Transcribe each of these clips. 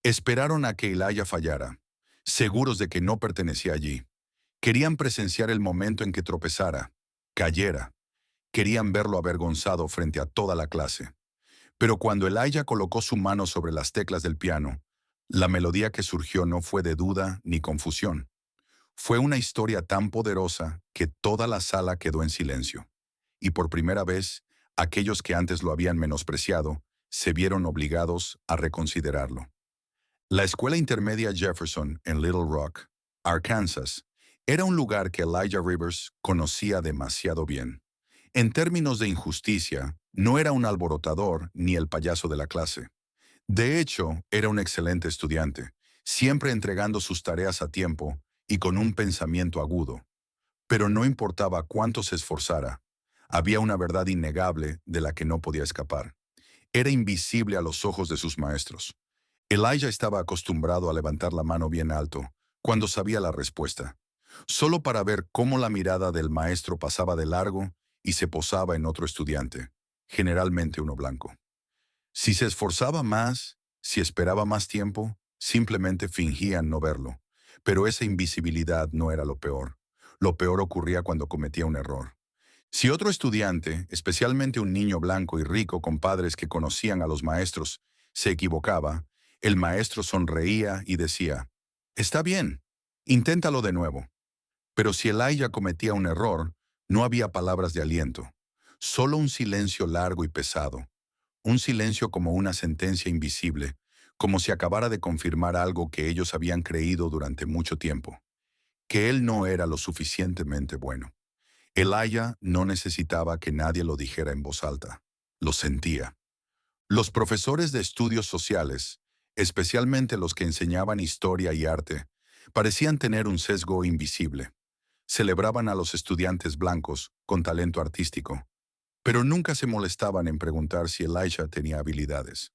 Esperaron a que Elijah fallara, seguros de que no pertenecía allí. Querían presenciar el momento en que tropezara, cayera. Querían verlo avergonzado frente a toda la clase. Pero cuando Elijah colocó su mano sobre las teclas del piano, la melodía que surgió no fue de duda ni confusión. Fue una historia tan poderosa que toda la sala quedó en silencio. Y por primera vez, aquellos que antes lo habían menospreciado se vieron obligados a reconsiderarlo. La escuela intermedia Jefferson en Little Rock, Arkansas, era un lugar que Elijah Rivers conocía demasiado bien. En términos de injusticia, no era un alborotador ni el payaso de la clase. De hecho, era un excelente estudiante, siempre entregando sus tareas a tiempo y con un pensamiento agudo. Pero no importaba cuánto se esforzara, había una verdad innegable de la que no podía escapar. Era invisible a los ojos de sus maestros. Elijah estaba acostumbrado a levantar la mano bien alto cuando sabía la respuesta, solo para ver cómo la mirada del maestro pasaba de largo y se posaba en otro estudiante, generalmente uno blanco. Si se esforzaba más, si esperaba más tiempo, simplemente fingían no verlo. Pero esa invisibilidad no era lo peor. Lo peor ocurría cuando cometía un error. Si otro estudiante, especialmente un niño blanco y rico con padres que conocían a los maestros, se equivocaba, el maestro sonreía y decía, «Está bien, inténtalo de nuevo». Pero si Elijah cometía un error, no había palabras de aliento, solo un silencio largo y pesado, un silencio como una sentencia invisible, como si acabara de confirmar algo que ellos habían creído durante mucho tiempo, que él no era lo suficientemente bueno. Elijah no necesitaba que nadie lo dijera en voz alta, lo sentía. Los profesores de estudios sociales, especialmente los que enseñaban historia y arte, parecían tener un sesgo invisible. Celebraban a los estudiantes blancos con talento artístico, pero nunca se molestaban en preguntar si Elijah tenía habilidades.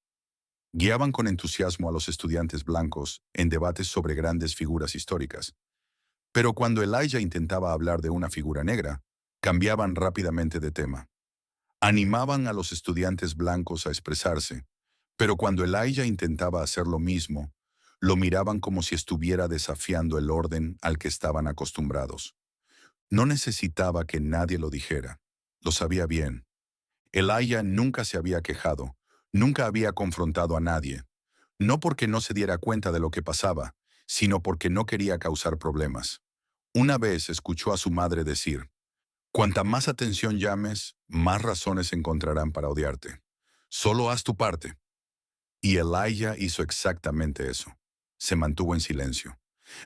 Guiaban con entusiasmo a los estudiantes blancos en debates sobre grandes figuras históricas. Pero cuando Elijah intentaba hablar de una figura negra, cambiaban rápidamente de tema. Animaban a los estudiantes blancos a expresarse, pero cuando Elijah intentaba hacer lo mismo, lo miraban como si estuviera desafiando el orden al que estaban acostumbrados. No necesitaba que nadie lo dijera. Lo sabía bien. Elijah nunca se había quejado, nunca había confrontado a nadie. No porque no se diera cuenta de lo que pasaba, sino porque no quería causar problemas. Una vez escuchó a su madre decir, «Cuanta más atención llames, más razones encontrarán para odiarte. Solo haz tu parte». Y Elijah hizo exactamente eso. Se mantuvo en silencio.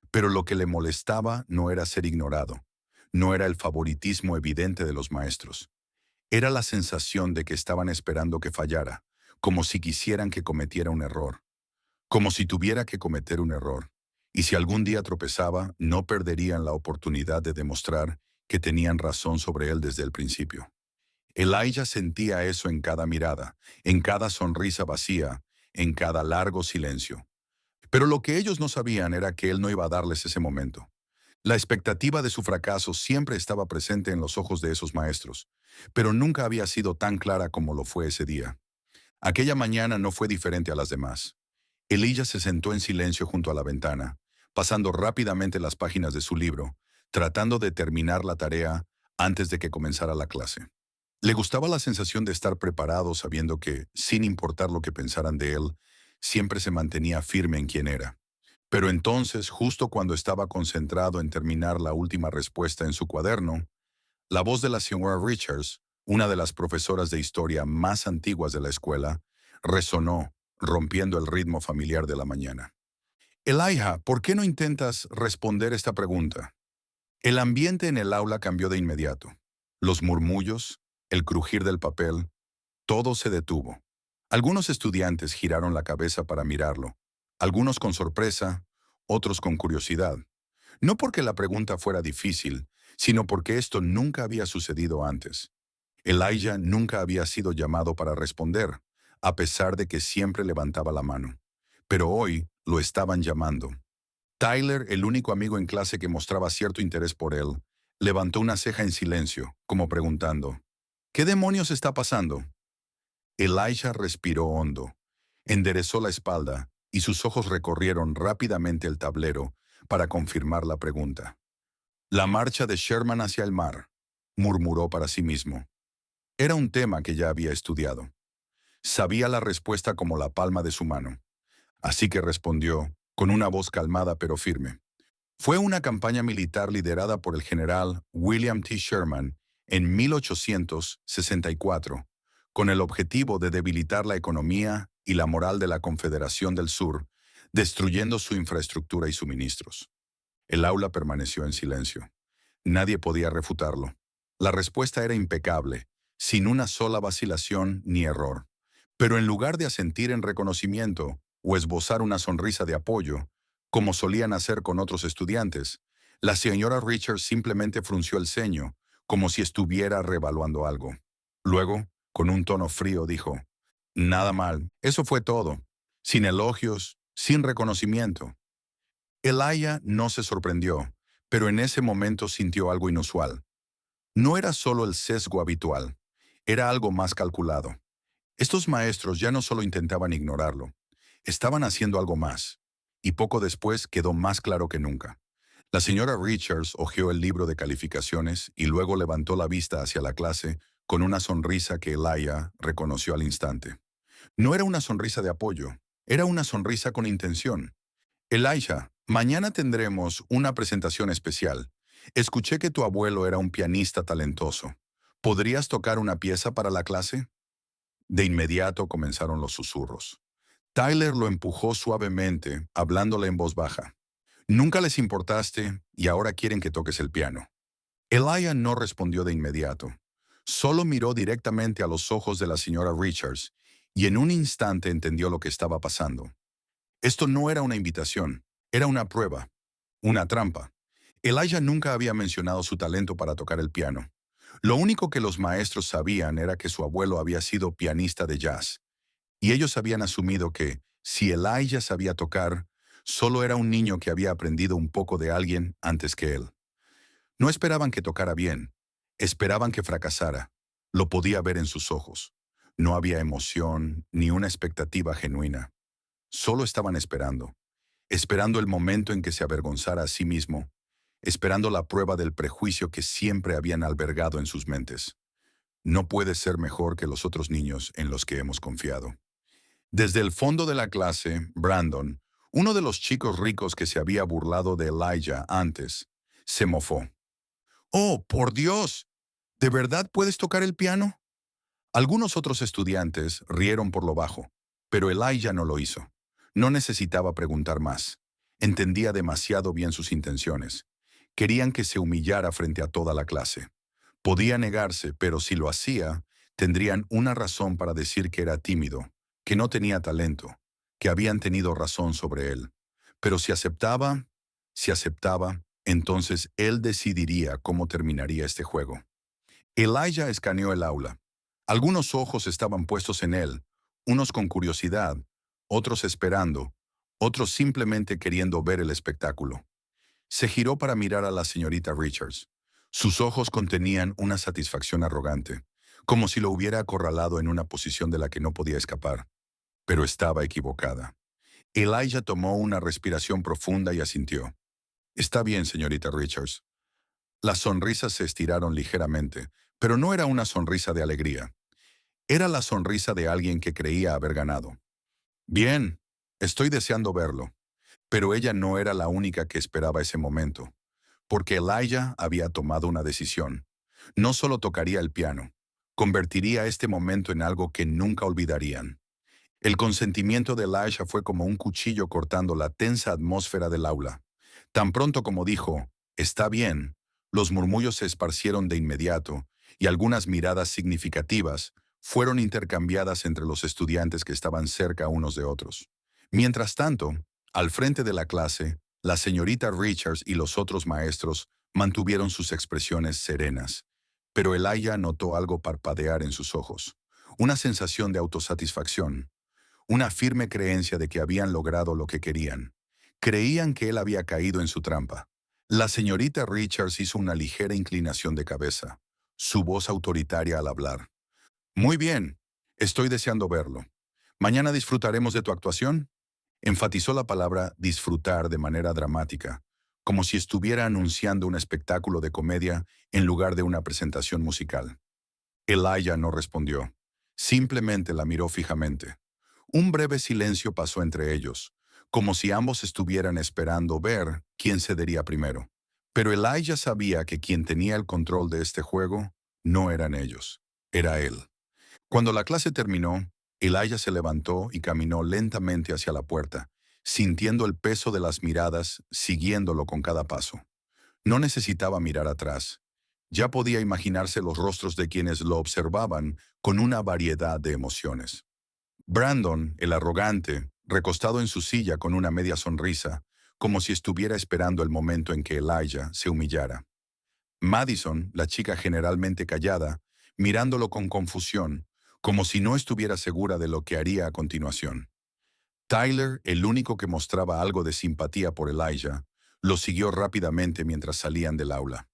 Pero lo que le molestaba no era ser ignorado. No era el favoritismo evidente de los maestros. Era la sensación de que estaban esperando que fallara, como si quisieran que cometiera un error. Como si tuviera que cometer un error. Y si algún día tropezaba, no perderían la oportunidad de demostrar que tenían razón sobre él desde el principio. Elijah sentía eso en cada mirada, en cada sonrisa vacía, en cada largo silencio. Pero lo que ellos no sabían era que él no iba a darles ese momento. La expectativa de su fracaso siempre estaba presente en los ojos de esos maestros, pero nunca había sido tan clara como lo fue ese día. Aquella mañana no fue diferente a las demás. Elijah se sentó en silencio junto a la ventana, pasando rápidamente las páginas de su libro, tratando de terminar la tarea antes de que comenzara la clase. Le gustaba la sensación de estar preparado sabiendo que, sin importar lo que pensaran de él, siempre se mantenía firme en quien era. Pero entonces, justo cuando estaba concentrado en terminar la última respuesta en su cuaderno, la voz de la señora Richards, una de las profesoras de historia más antiguas de la escuela, resonó, rompiendo el ritmo familiar de la mañana. «Elijah, ¿por qué no intentas responder esta pregunta?» El ambiente en el aula cambió de inmediato. Los murmullos, el crujir del papel, todo se detuvo. Algunos estudiantes giraron la cabeza para mirarlo, algunos con sorpresa, otros con curiosidad. No porque la pregunta fuera difícil, sino porque esto nunca había sucedido antes. Elijah nunca había sido llamado para responder, a pesar de que siempre levantaba la mano. Pero hoy lo estaban llamando. Tyler, el único amigo en clase que mostraba cierto interés por él, levantó una ceja en silencio, como preguntando, «¿Qué demonios está pasando?» Elijah respiró hondo, enderezó la espalda y sus ojos recorrieron rápidamente el tablero para confirmar la pregunta. La marcha de Sherman hacia el mar, murmuró para sí mismo. Era un tema que ya había estudiado. Sabía la respuesta como la palma de su mano. Así que respondió, con una voz calmada pero firme. Fue una campaña militar liderada por el general William T. Sherman en 1864, con el objetivo de debilitar la economía y la moral de la Confederación del Sur, destruyendo su infraestructura y suministros. El aula permaneció en silencio. Nadie podía refutarlo. La respuesta era impecable, sin una sola vacilación ni error. Pero en lugar de asentir en reconocimiento o esbozar una sonrisa de apoyo, como solían hacer con otros estudiantes, la señora Richards simplemente frunció el ceño, como si estuviera revaluando algo. Luego, con un tono frío, dijo, «Nada mal, eso fue todo. Sin elogios, sin reconocimiento». Elijah no se sorprendió, pero en ese momento sintió algo inusual. No era solo el sesgo habitual, era algo más calculado. Estos maestros ya no solo intentaban ignorarlo, estaban haciendo algo más. Y poco después quedó más claro que nunca. La señora Richards hojeó el libro de calificaciones y luego levantó la vista hacia la clase con una sonrisa que Elijah reconoció al instante. No era una sonrisa de apoyo, era una sonrisa con intención. Elijah, mañana tendremos una presentación especial. Escuché que tu abuelo era un pianista talentoso. ¿Podrías tocar una pieza para la clase? De inmediato comenzaron los susurros. Tyler lo empujó suavemente, hablándole en voz baja. Nunca les importaste y ahora quieren que toques el piano. Elijah no respondió de inmediato. Solo miró directamente a los ojos de la señora Richards y en un instante entendió lo que estaba pasando. Esto no era una invitación, era una prueba, una trampa. Elijah nunca había mencionado su talento para tocar el piano. Lo único que los maestros sabían era que su abuelo había sido pianista de jazz, y ellos habían asumido que, si Elijah sabía tocar, solo era un niño que había aprendido un poco de alguien antes que él. No esperaban que tocara bien, esperaban que fracasara. Lo podía ver en sus ojos. No había emoción ni una expectativa genuina. Solo estaban esperando, esperando el momento en que se avergonzara a sí mismo, esperando la prueba del prejuicio que siempre habían albergado en sus mentes. No puede ser mejor que los otros niños en los que hemos confiado. Desde el fondo de la clase, Brandon, uno de los chicos ricos que se había burlado de Elijah antes, se mofó. «¡Oh, por Dios! ¿De verdad puedes tocar el piano?» Algunos otros estudiantes rieron por lo bajo, pero Elijah no lo hizo. No necesitaba preguntar más. Entendía demasiado bien sus intenciones. Querían que se humillara frente a toda la clase. Podía negarse, pero si lo hacía, tendrían una razón para decir que era tímido, que no tenía talento, que habían tenido razón sobre él. Pero si aceptaba, entonces él decidiría cómo terminaría este juego. Elijah escaneó el aula. Algunos ojos estaban puestos en él, unos con curiosidad, otros esperando, otros simplemente queriendo ver el espectáculo. Se giró para mirar a la señorita Richards. Sus ojos contenían una satisfacción arrogante, como si lo hubiera acorralado en una posición de la que no podía escapar. Pero estaba equivocada. Elijah tomó una respiración profunda y asintió. «Está bien, señorita Richards». Las sonrisas se estiraron ligeramente, pero no era una sonrisa de alegría. Era la sonrisa de alguien que creía haber ganado. «Bien, estoy deseando verlo». Pero ella no era la única que esperaba ese momento, porque Elijah había tomado una decisión. No solo tocaría el piano, convertiría este momento en algo que nunca olvidarían. El consentimiento de Elijah fue como un cuchillo cortando la tensa atmósfera del aula. Tan pronto como dijo, «Está bien», los murmullos se esparcieron de inmediato y algunas miradas significativas fueron intercambiadas entre los estudiantes que estaban cerca unos de otros. Mientras tanto, al frente de la clase, la señorita Richards y los otros maestros mantuvieron sus expresiones serenas, pero Elijah notó algo parpadear en sus ojos, una sensación de autosatisfacción, una firme creencia de que habían logrado lo que querían. Creían que él había caído en su trampa. La señorita Richards hizo una ligera inclinación de cabeza, su voz autoritaria al hablar. «Muy bien, estoy deseando verlo. ¿Mañana disfrutaremos de tu actuación?» Enfatizó la palabra disfrutar de manera dramática, como si estuviera anunciando un espectáculo de comedia en lugar de una presentación musical. Elijah no respondió. Simplemente la miró fijamente. Un breve silencio pasó entre ellos, como si ambos estuvieran esperando ver quién cedería primero. Pero Elijah sabía que quien tenía el control de este juego no eran ellos, era él. Cuando la clase terminó, Elijah se levantó y caminó lentamente hacia la puerta, sintiendo el peso de las miradas, siguiéndolo con cada paso. No necesitaba mirar atrás. Ya podía imaginarse los rostros de quienes lo observaban con una variedad de emociones. Brandon, el arrogante, recostado en su silla con una media sonrisa, como si estuviera esperando el momento en que Elijah se humillara. Madison, la chica generalmente callada, mirándolo con confusión, como si no estuviera segura de lo que haría a continuación. Tyler, el único que mostraba algo de simpatía por Elijah, lo siguió rápidamente mientras salían del aula.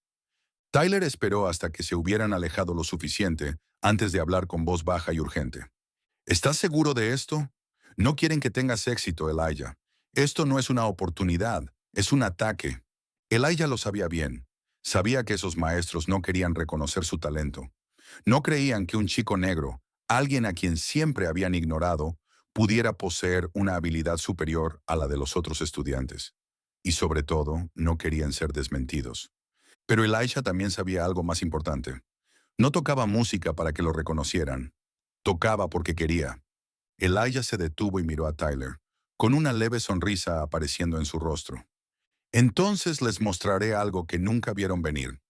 Tyler esperó hasta que se hubieran alejado lo suficiente antes de hablar con voz baja y urgente. ¿Estás seguro de esto? No quieren que tengas éxito, Elijah. Esto no es una oportunidad, es un ataque. Elijah lo sabía bien. Sabía que esos maestros no querían reconocer su talento. No creían que un chico negro, alguien a quien siempre habían ignorado, pudiera poseer una habilidad superior a la de los otros estudiantes. Y sobre todo, no querían ser desmentidos. Pero Elijah también sabía algo más importante. No tocaba música para que lo reconocieran. Tocaba porque quería. Elijah se detuvo y miró a Tyler, con una leve sonrisa apareciendo en su rostro. Entonces les mostraré algo que nunca vieron venir.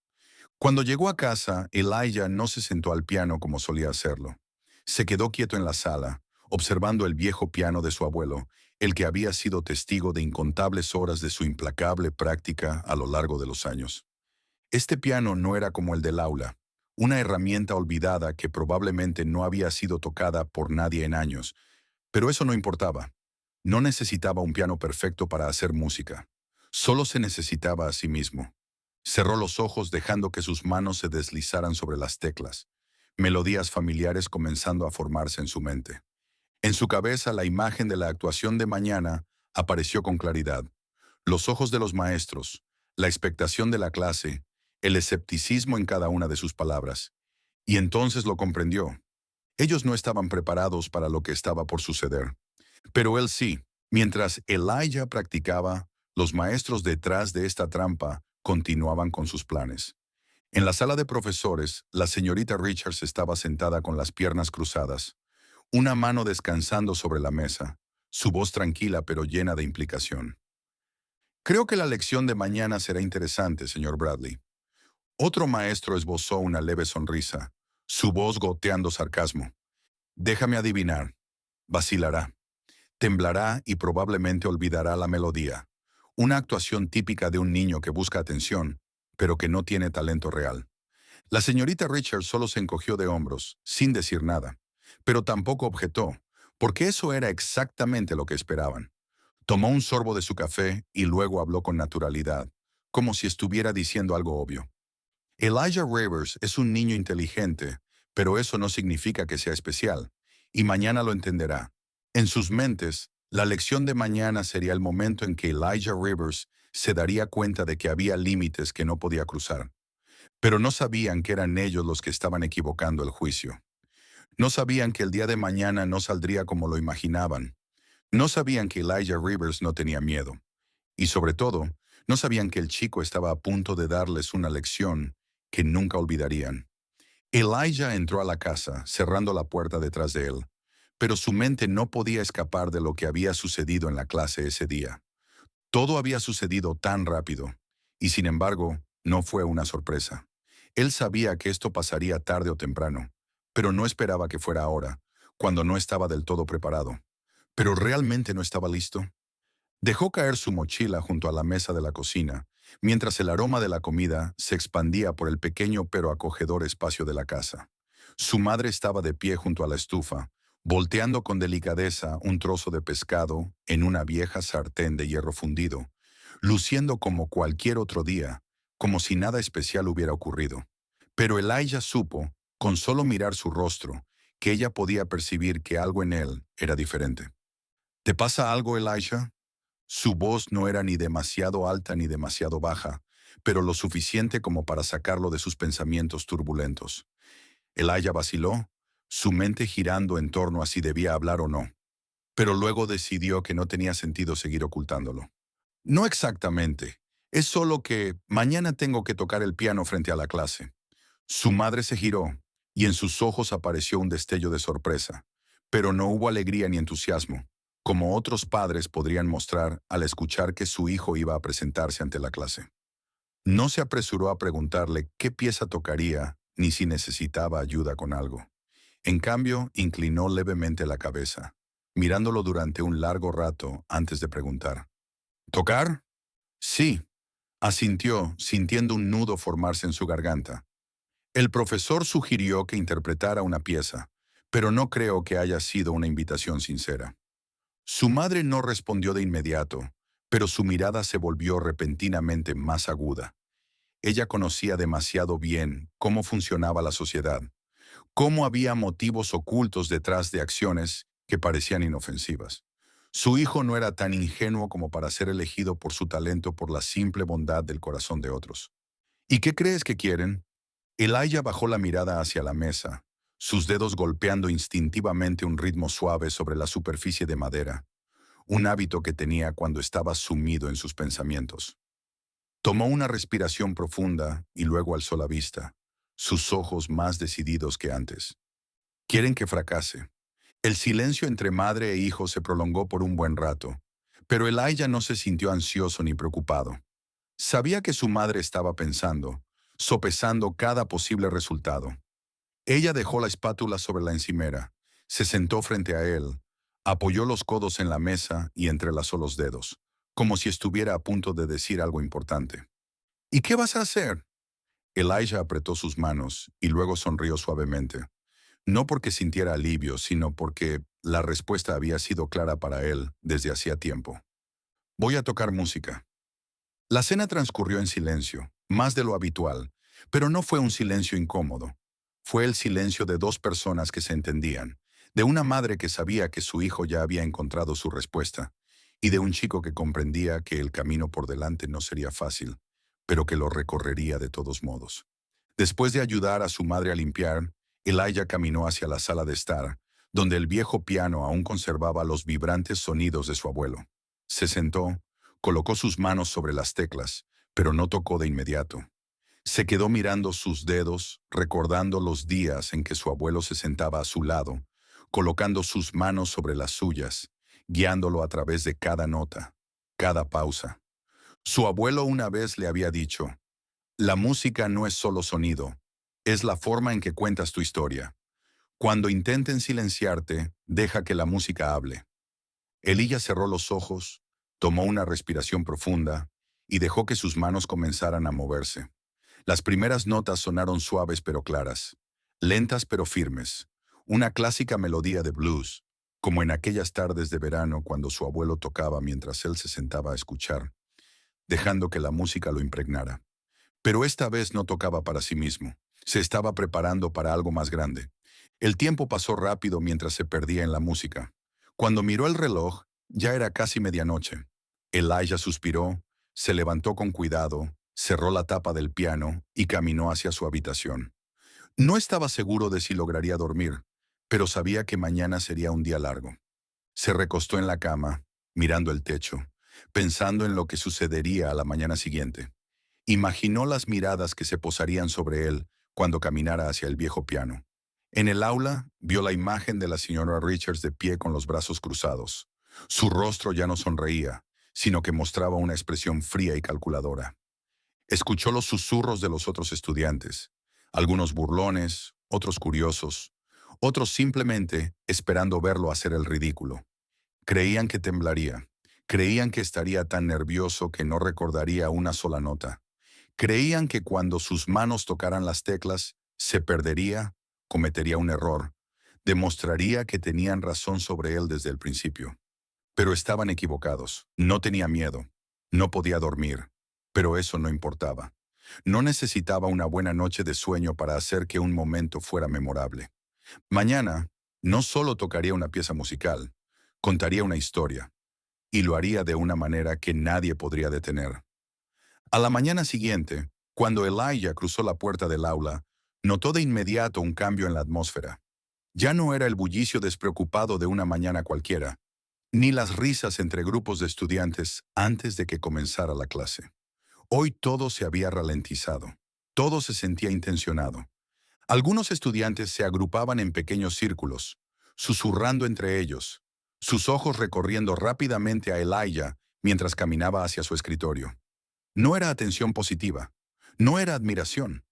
Cuando llegó a casa, Elijah no se sentó al piano como solía hacerlo. Se quedó quieto en la sala, observando el viejo piano de su abuelo, el que había sido testigo de incontables horas de su implacable práctica a lo largo de los años. Este piano no era como el del aula, una herramienta olvidada que probablemente no había sido tocada por nadie en años, pero eso no importaba. No necesitaba un piano perfecto para hacer música. Solo se necesitaba a sí mismo. Cerró los ojos dejando que sus manos se deslizaran sobre las teclas, melodías familiares comenzando a formarse en su mente. En su cabeza la imagen de la actuación de mañana apareció con claridad. Los ojos de los maestros, la expectación de la clase, el escepticismo en cada una de sus palabras. Y entonces lo comprendió. Ellos no estaban preparados para lo que estaba por suceder. Pero él sí. Mientras Elijah practicaba, los maestros detrás de esta trampa continuaban con sus planes. En la sala de profesores, la señorita Richards estaba sentada con las piernas cruzadas, una mano descansando sobre la mesa, su voz tranquila pero llena de implicación. Creo que la lección de mañana será interesante, señor Bradley. Otro maestro esbozó una leve sonrisa, su voz goteando sarcasmo. Déjame adivinar. Vacilará. Temblará y probablemente olvidará la melodía. Una actuación típica de un niño que busca atención, pero que no tiene talento real. La señorita Richards solo se encogió de hombros, sin decir nada, pero tampoco objetó, porque eso era exactamente lo que esperaban. Tomó un sorbo de su café y luego habló con naturalidad, como si estuviera diciendo algo obvio. Elijah Rivers es un niño inteligente, pero eso no significa que sea especial, y mañana lo entenderá. En sus mentes, la lección de mañana sería el momento en que Elijah Rivers se daría cuenta de que había límites que no podía cruzar. Pero no sabían que eran ellos los que estaban equivocando el juicio. No sabían que el día de mañana no saldría como lo imaginaban. No sabían que Elijah Rivers no tenía miedo. Y sobre todo, no sabían que el chico estaba a punto de darles una lección que nunca olvidarían. Elijah entró a la casa, cerrando la puerta detrás de él, pero su mente no podía escapar de lo que había sucedido en la clase ese día. Todo había sucedido tan rápido, y sin embargo, no fue una sorpresa. Él sabía que esto pasaría tarde o temprano, pero no esperaba que fuera ahora, cuando no estaba del todo preparado. ¿Pero realmente no estaba listo? Dejó caer su mochila junto a la mesa de la cocina, mientras el aroma de la comida se expandía por el pequeño pero acogedor espacio de la casa. Su madre estaba de pie junto a la estufa, volteando con delicadeza un trozo de pescado en una vieja sartén de hierro fundido, luciendo como cualquier otro día, como si nada especial hubiera ocurrido. Pero Elijah supo, con solo mirar su rostro, que ella podía percibir que algo en él era diferente. ¿Te pasa algo, Elijah? Su voz no era ni demasiado alta ni demasiado baja, pero lo suficiente como para sacarlo de sus pensamientos turbulentos. Elijah vaciló, su mente girando en torno a si debía hablar o no, pero luego decidió que no tenía sentido seguir ocultándolo. No exactamente. Es solo que mañana tengo que tocar el piano frente a la clase. Su madre se giró, y en sus ojos apareció un destello de sorpresa, pero no hubo alegría ni entusiasmo, como otros padres podrían mostrar al escuchar que su hijo iba a presentarse ante la clase. No se apresuró a preguntarle qué pieza tocaría ni si necesitaba ayuda con algo. En cambio, inclinó levemente la cabeza, mirándolo durante un largo rato antes de preguntar. ¿Tocar? Sí, asintió, sintiendo un nudo formarse en su garganta. El profesor sugirió que interpretara una pieza, pero no creo que haya sido una invitación sincera. Su madre no respondió de inmediato, pero su mirada se volvió repentinamente más aguda. Ella conocía demasiado bien cómo funcionaba la sociedad, cómo había motivos ocultos detrás de acciones que parecían inofensivas. Su hijo no era tan ingenuo como para ser elegido por su talento por la simple bondad del corazón de otros. ¿Y qué crees que quieren? Elijah bajó la mirada hacia la mesa, sus dedos golpeando instintivamente un ritmo suave sobre la superficie de madera, un hábito que tenía cuando estaba sumido en sus pensamientos. Tomó una respiración profunda y luego alzó la vista, sus ojos más decididos que antes. Quieren que fracase. El silencio entre madre e hijo se prolongó por un buen rato, pero Elijah no se sintió ansioso ni preocupado. Sabía que su madre estaba pensando, sopesando cada posible resultado. Ella dejó la espátula sobre la encimera, se sentó frente a él, apoyó los codos en la mesa y entrelazó los dedos, como si estuviera a punto de decir algo importante. ¿Y qué vas a hacer? Elijah apretó sus manos y luego sonrió suavemente, no porque sintiera alivio, sino porque la respuesta había sido clara para él desde hacía tiempo. Voy a tocar música. La cena transcurrió en silencio, más de lo habitual, pero no fue un silencio incómodo. Fue el silencio de dos personas que se entendían, de una madre que sabía que su hijo ya había encontrado su respuesta, y de un chico que comprendía que el camino por delante no sería fácil, pero que lo recorrería de todos modos. Después de ayudar a su madre a limpiar, Elijah caminó hacia la sala de estar, donde el viejo piano aún conservaba los vibrantes sonidos de su abuelo. Se sentó, colocó sus manos sobre las teclas, pero no tocó de inmediato. Se quedó mirando sus dedos, recordando los días en que su abuelo se sentaba a su lado, colocando sus manos sobre las suyas, guiándolo a través de cada nota, cada pausa. Su abuelo una vez le había dicho, la música no es solo sonido, es la forma en que cuentas tu historia. Cuando intenten silenciarte, deja que la música hable. Elías cerró los ojos, tomó una respiración profunda y dejó que sus manos comenzaran a moverse. Las primeras notas sonaron suaves pero claras, lentas pero firmes, una clásica melodía de blues, como en aquellas tardes de verano cuando su abuelo tocaba mientras él se sentaba a escuchar, dejando que la música lo impregnara. Pero esta vez no tocaba para sí mismo, se estaba preparando para algo más grande. El tiempo pasó rápido mientras se perdía en la música. Cuando miró el reloj, ya era casi medianoche. Elijah suspiró, se levantó con cuidado, cerró la tapa del piano y caminó hacia su habitación. No estaba seguro de si lograría dormir, pero sabía que mañana sería un día largo. Se recostó en la cama, mirando el techo, pensando en lo que sucedería a la mañana siguiente. Imaginó las miradas que se posarían sobre él cuando caminara hacia el viejo piano. En el aula, vio la imagen de la señora Richards de pie con los brazos cruzados. Su rostro ya no sonreía, sino que mostraba una expresión fría y calculadora. Escuchó los susurros de los otros estudiantes, algunos burlones, otros curiosos, otros simplemente esperando verlo hacer el ridículo. Creían que temblaría, creían que estaría tan nervioso que no recordaría una sola nota. Creían que cuando sus manos tocaran las teclas, se perdería, cometería un error, demostraría que tenían razón sobre él desde el principio. Pero estaban equivocados. No tenía miedo. No podía dormir. Pero eso no importaba. No necesitaba una buena noche de sueño para hacer que un momento fuera memorable. Mañana, no solo tocaría una pieza musical, contaría una historia, y lo haría de una manera que nadie podría detener. A la mañana siguiente, cuando Elijah cruzó la puerta del aula, notó de inmediato un cambio en la atmósfera. Ya no era el bullicio despreocupado de una mañana cualquiera, ni las risas entre grupos de estudiantes antes de que comenzara la clase. Hoy todo se había ralentizado. Todo se sentía intencionado. Algunos estudiantes se agrupaban en pequeños círculos, susurrando entre ellos, sus ojos recorriendo rápidamente a Elijah mientras caminaba hacia su escritorio. No era atención positiva, no era admiración,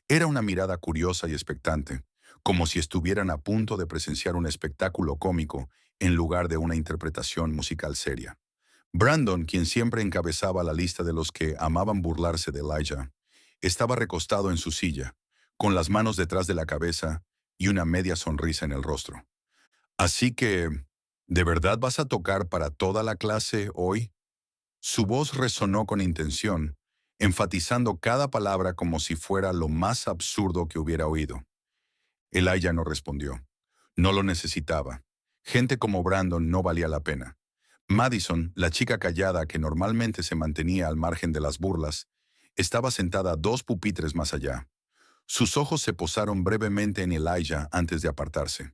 era una mirada curiosa y expectante, como si estuvieran a punto de presenciar un espectáculo cómico en lugar de una interpretación musical seria. Brandon, quien siempre encabezaba la lista de los que amaban burlarse de Elijah, estaba recostado en su silla, con las manos detrás de la cabeza y una media sonrisa en el rostro. Así que, ¿de verdad vas a tocar para toda la clase hoy? Su voz resonó con intención, enfatizando cada palabra como si fuera lo más absurdo que hubiera oído. Elijah no respondió. No lo necesitaba. Gente como Brandon no valía la pena. Madison, la chica callada que normalmente se mantenía al margen de las burlas, estaba sentada 2 pupitres más allá. Sus ojos se posaron brevemente en Elijah antes de apartarse.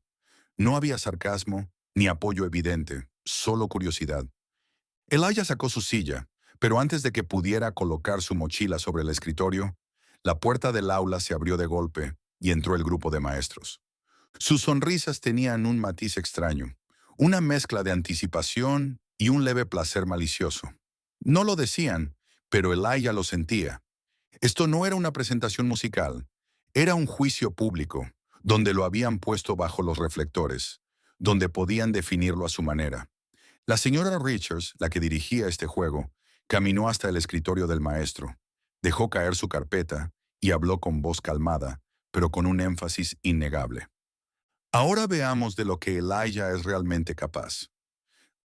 No había sarcasmo ni apoyo evidente, solo curiosidad. Elijah sacó su silla, pero antes de que pudiera colocar su mochila sobre el escritorio, la puerta del aula se abrió de golpe y entró el grupo de maestros. Sus sonrisas tenían un matiz extraño, una mezcla de anticipación y un leve placer malicioso. No lo decían, pero Elijah lo sentía. Esto no era una presentación musical, era un juicio público, donde lo habían puesto bajo los reflectores, donde podían definirlo a su manera. La señora Richards, la que dirigía este juego, caminó hasta el escritorio del maestro, dejó caer su carpeta y habló con voz calmada, pero con un énfasis innegable. Ahora veamos de lo que Elijah es realmente capaz.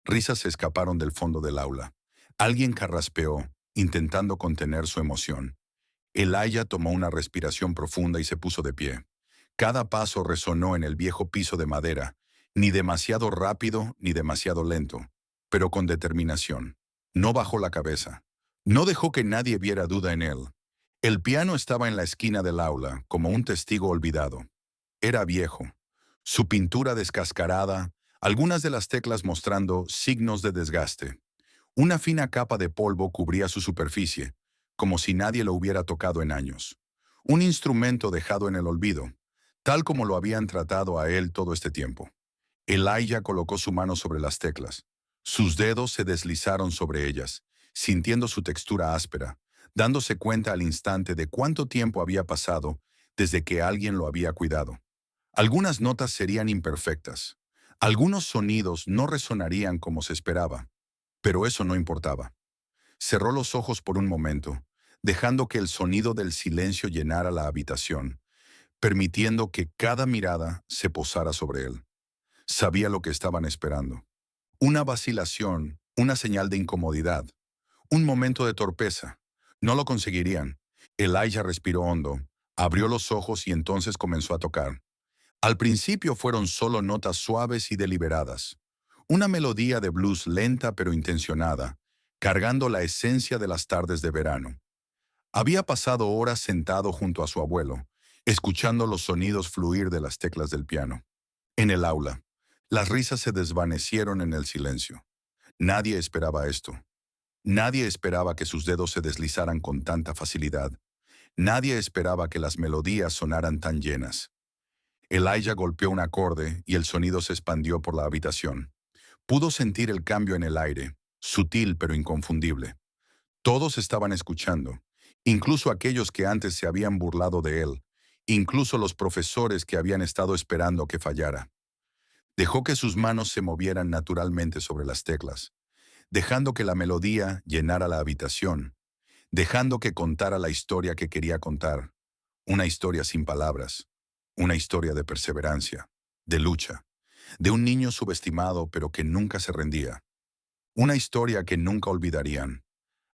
Risas se escaparon del fondo del aula. Alguien carraspeó, intentando contener su emoción. Elijah tomó una respiración profunda y se puso de pie. Cada paso resonó en el viejo piso de madera, ni demasiado rápido ni demasiado lento, pero con determinación. No bajó la cabeza. No dejó que nadie viera duda en él. El piano estaba en la esquina del aula, como un testigo olvidado. Era viejo. Su pintura descascarada, algunas de las teclas mostrando signos de desgaste. Una fina capa de polvo cubría su superficie, como si nadie lo hubiera tocado en años. Un instrumento dejado en el olvido, tal como lo habían tratado a él todo este tiempo. Elijah colocó su mano sobre las teclas. Sus dedos se deslizaron sobre ellas, sintiendo su textura áspera, dándose cuenta al instante de cuánto tiempo había pasado desde que alguien lo había cuidado. Algunas notas serían imperfectas. Algunos sonidos no resonarían como se esperaba, pero eso no importaba. Cerró los ojos por un momento, dejando que el sonido del silencio llenara la habitación, permitiendo que cada mirada se posara sobre él. Sabía lo que estaban esperando. Una vacilación, una señal de incomodidad, un momento de torpeza. No lo conseguirían. Elijah respiró hondo, abrió los ojos y entonces comenzó a tocar. Al principio fueron solo notas suaves y deliberadas. Una melodía de blues lenta pero intencionada, cargando la esencia de las tardes de verano. Había pasado horas sentado junto a su abuelo, escuchando los sonidos fluir de las teclas del piano. En el aula, las risas se desvanecieron en el silencio. Nadie esperaba esto. Nadie esperaba que sus dedos se deslizaran con tanta facilidad. Nadie esperaba que las melodías sonaran tan llenas. Elijah golpeó un acorde y el sonido se expandió por la habitación. Pudo sentir el cambio en el aire, sutil pero inconfundible. Todos estaban escuchando, incluso aquellos que antes se habían burlado de él, incluso los profesores que habían estado esperando que fallara. Dejó que sus manos se movieran naturalmente sobre las teclas, dejando que la melodía llenara la habitación, dejando que contara la historia que quería contar, una historia sin palabras, una historia de perseverancia, de lucha, de un niño subestimado pero que nunca se rendía, una historia que nunca olvidarían.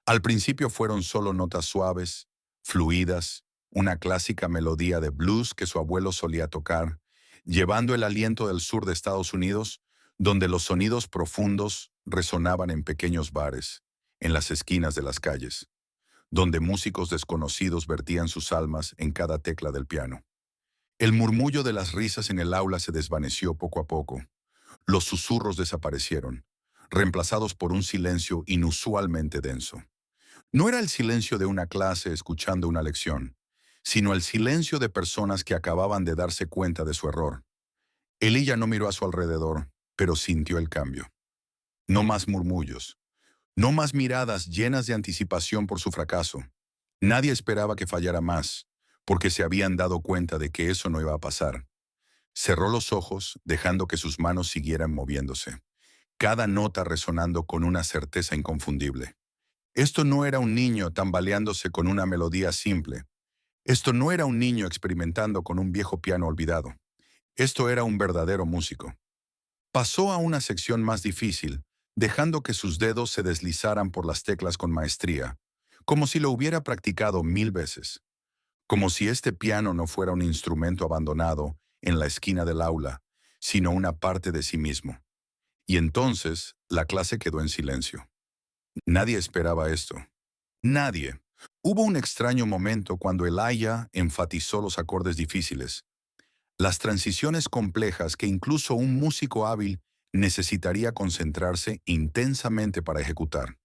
Al principio fueron solo notas suaves, fluidas, una clásica melodía de blues que su abuelo solía tocar, llevando el aliento del sur de Estados Unidos, donde los sonidos profundos resonaban en pequeños bares, en las esquinas de las calles, donde músicos desconocidos vertían sus almas en cada tecla del piano. El murmullo de las risas en el aula se desvaneció poco a poco. Los susurros desaparecieron, reemplazados por un silencio inusualmente denso. No era el silencio de una clase escuchando una lección, sino el silencio de personas que acababan de darse cuenta de su error. Elijah no miró a su alrededor, pero sintió el cambio. No más murmullos, no más miradas llenas de anticipación por su fracaso. Nadie esperaba que fallara más, porque se habían dado cuenta de que eso no iba a pasar. Cerró los ojos, dejando que sus manos siguieran moviéndose, cada nota resonando con una certeza inconfundible. Esto no era un niño tambaleándose con una melodía simple. Esto no era un niño experimentando con un viejo piano olvidado. Esto era un verdadero músico. Pasó a una sección más difícil, dejando que sus dedos se deslizaran por las teclas con maestría, como si lo hubiera practicado 1000 veces, como si este piano no fuera un instrumento abandonado en la esquina del aula, sino una parte de sí mismo. Y entonces la clase quedó en silencio. Nadie esperaba esto. Nadie. Hubo un extraño momento cuando Elijah enfatizó los acordes difíciles, las transiciones complejas que incluso un músico hábil necesitaría concentrarse intensamente para ejecutar.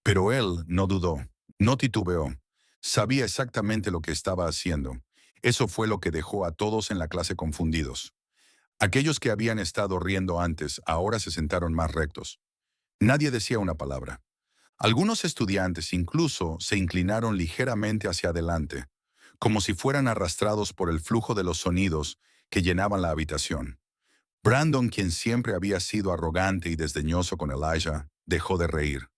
Pero él no dudó, no titubeó. Sabía exactamente lo que estaba haciendo. Eso fue lo que dejó a todos en la clase confundidos. Aquellos que habían estado riendo antes ahora se sentaron más rectos. Nadie decía una palabra. Algunos estudiantes incluso se inclinaron ligeramente hacia adelante, como si fueran arrastrados por el flujo de los sonidos que llenaban la habitación. Brandon, quien siempre había sido arrogante y desdeñoso con Elijah, dejó de reír.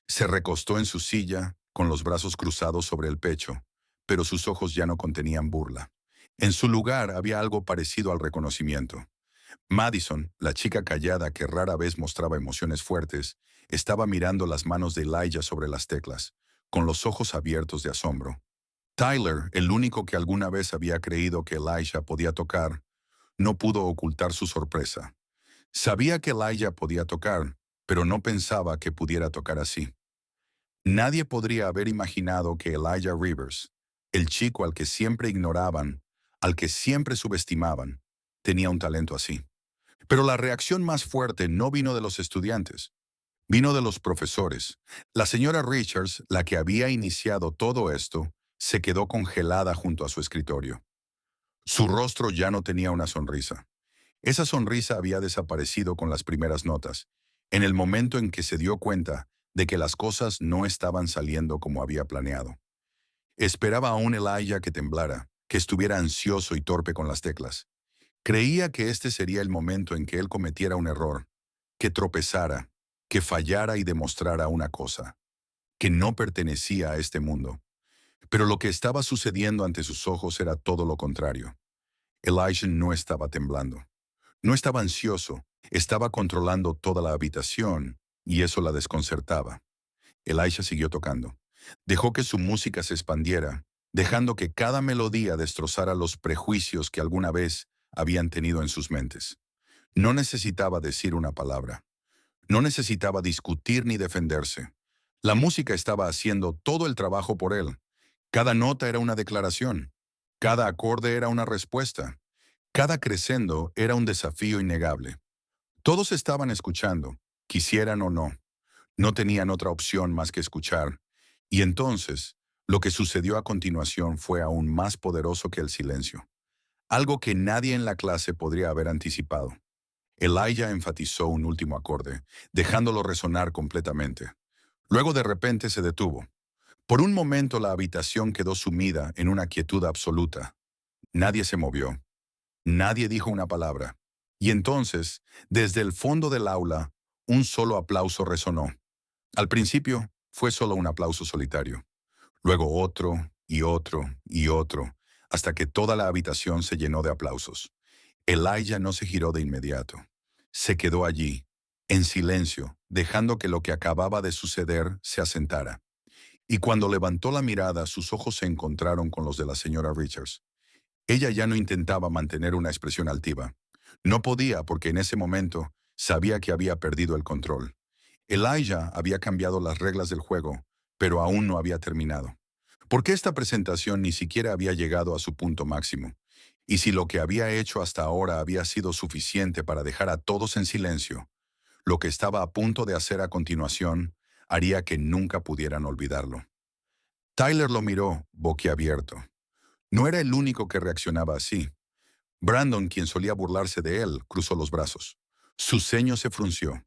Se recostó en su silla, con los brazos cruzados sobre el pecho, pero sus ojos ya no contenían burla. En su lugar había algo parecido al reconocimiento. Madison, la chica callada que rara vez mostraba emociones fuertes, estaba mirando las manos de Elijah sobre las teclas, con los ojos abiertos de asombro. Tyler, el único que alguna vez había creído que Elijah podía tocar, no pudo ocultar su sorpresa. Sabía que Elijah podía tocar, pero no pensaba que pudiera tocar así. Nadie podría haber imaginado que Elijah Rivers, el chico al que siempre ignoraban, al que siempre subestimaban, tenía un talento así. Pero la reacción más fuerte no vino de los estudiantes, vino de los profesores. La señora Richards, la que había iniciado todo esto, se quedó congelada junto a su escritorio. Su rostro ya no tenía una sonrisa. Esa sonrisa había desaparecido con las primeras notas, en el momento en que se dio cuenta de que las cosas no estaban saliendo como había planeado. Esperaba a un Elijah que temblara, que estuviera ansioso y torpe con las teclas. Creía que este sería el momento en que él cometiera un error, que tropezara, que fallara y demostrara una cosa, que no pertenecía a este mundo. Pero lo que estaba sucediendo ante sus ojos era todo lo contrario. Elijah no estaba temblando. No estaba ansioso, estaba controlando toda la habitación, y eso la desconcertaba. Elijah siguió tocando. Dejó que su música se expandiera, dejando que cada melodía destrozara los prejuicios que alguna vez habían tenido en sus mentes. No necesitaba decir una palabra. No necesitaba discutir ni defenderse. La música estaba haciendo todo el trabajo por él. Cada nota era una declaración. Cada acorde era una respuesta. Cada crescendo era un desafío innegable. Todos estaban escuchando, quisieran o no. No tenían otra opción más que escuchar. Y entonces, lo que sucedió a continuación fue aún más poderoso que el silencio. Algo que nadie en la clase podría haber anticipado. Elijah enfatizó un último acorde, dejándolo resonar completamente. Luego de repente se detuvo. Por un momento la habitación quedó sumida en una quietud absoluta. Nadie se movió. Nadie dijo una palabra. Y entonces, desde el fondo del aula, un solo aplauso resonó. Al principio, fue solo un aplauso solitario. Luego otro, y otro, y otro, hasta que toda la habitación se llenó de aplausos. Elijah no se giró de inmediato. Se quedó allí, en silencio, dejando que lo que acababa de suceder se asentara. Y cuando levantó la mirada, sus ojos se encontraron con los de la señora Richards. Ella ya no intentaba mantener una expresión altiva. No podía porque en ese momento Sabía que había perdido el control. Elijah había cambiado las reglas del juego, pero aún no había terminado. Porque esta presentación ni siquiera había llegado a su punto máximo. Y si lo que había hecho hasta ahora había sido suficiente para dejar a todos en silencio, lo que estaba a punto de hacer a continuación haría que nunca pudieran olvidarlo. Tyler lo miró, boquiabierto. No era el único que reaccionaba así. Brandon, quien solía burlarse de él, cruzó los brazos. Su ceño se frunció.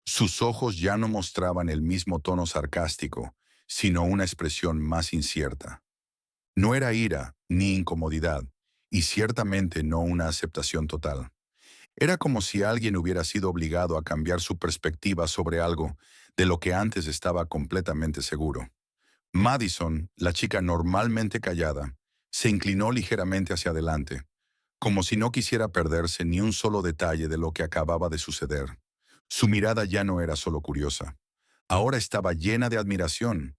Sus ojos ya no mostraban el mismo tono sarcástico, sino una expresión más incierta. No era ira ni incomodidad, y ciertamente no una aceptación total. Era como si alguien hubiera sido obligado a cambiar su perspectiva sobre algo de lo que antes estaba completamente seguro. Madison, la chica normalmente callada, se inclinó ligeramente hacia adelante, como si no quisiera perderse ni un solo detalle de lo que acababa de suceder. Su mirada ya no era solo curiosa. Ahora estaba llena de admiración.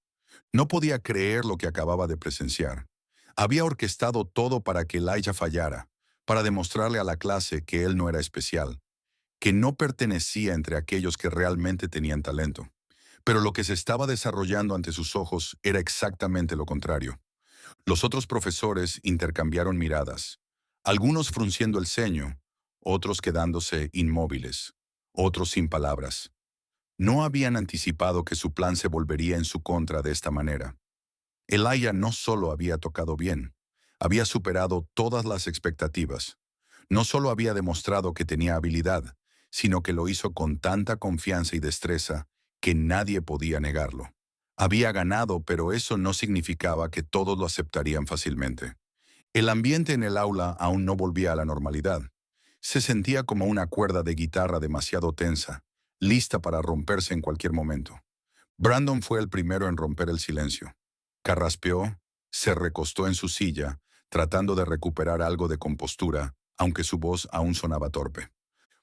No podía creer lo que acababa de presenciar. Había orquestado todo para que Elijah fallara, para demostrarle a la clase que él no era especial, que no pertenecía entre aquellos que realmente tenían talento. Pero lo que se estaba desarrollando ante sus ojos era exactamente lo contrario. Los otros profesores intercambiaron miradas, algunos frunciendo el ceño, otros quedándose inmóviles, otros sin palabras. No habían anticipado que su plan se volvería en su contra de esta manera. Elijah no solo había tocado bien, había superado todas las expectativas. No solo había demostrado que tenía habilidad, sino que lo hizo con tanta confianza y destreza que nadie podía negarlo. Había ganado, pero eso no significaba que todos lo aceptarían fácilmente. El ambiente en el aula aún no volvía a la normalidad. Se sentía como una cuerda de guitarra demasiado tensa, lista para romperse en cualquier momento. Brandon fue el primero en romper el silencio. Carraspeó, se recostó en su silla, tratando de recuperar algo de compostura, aunque su voz aún sonaba torpe.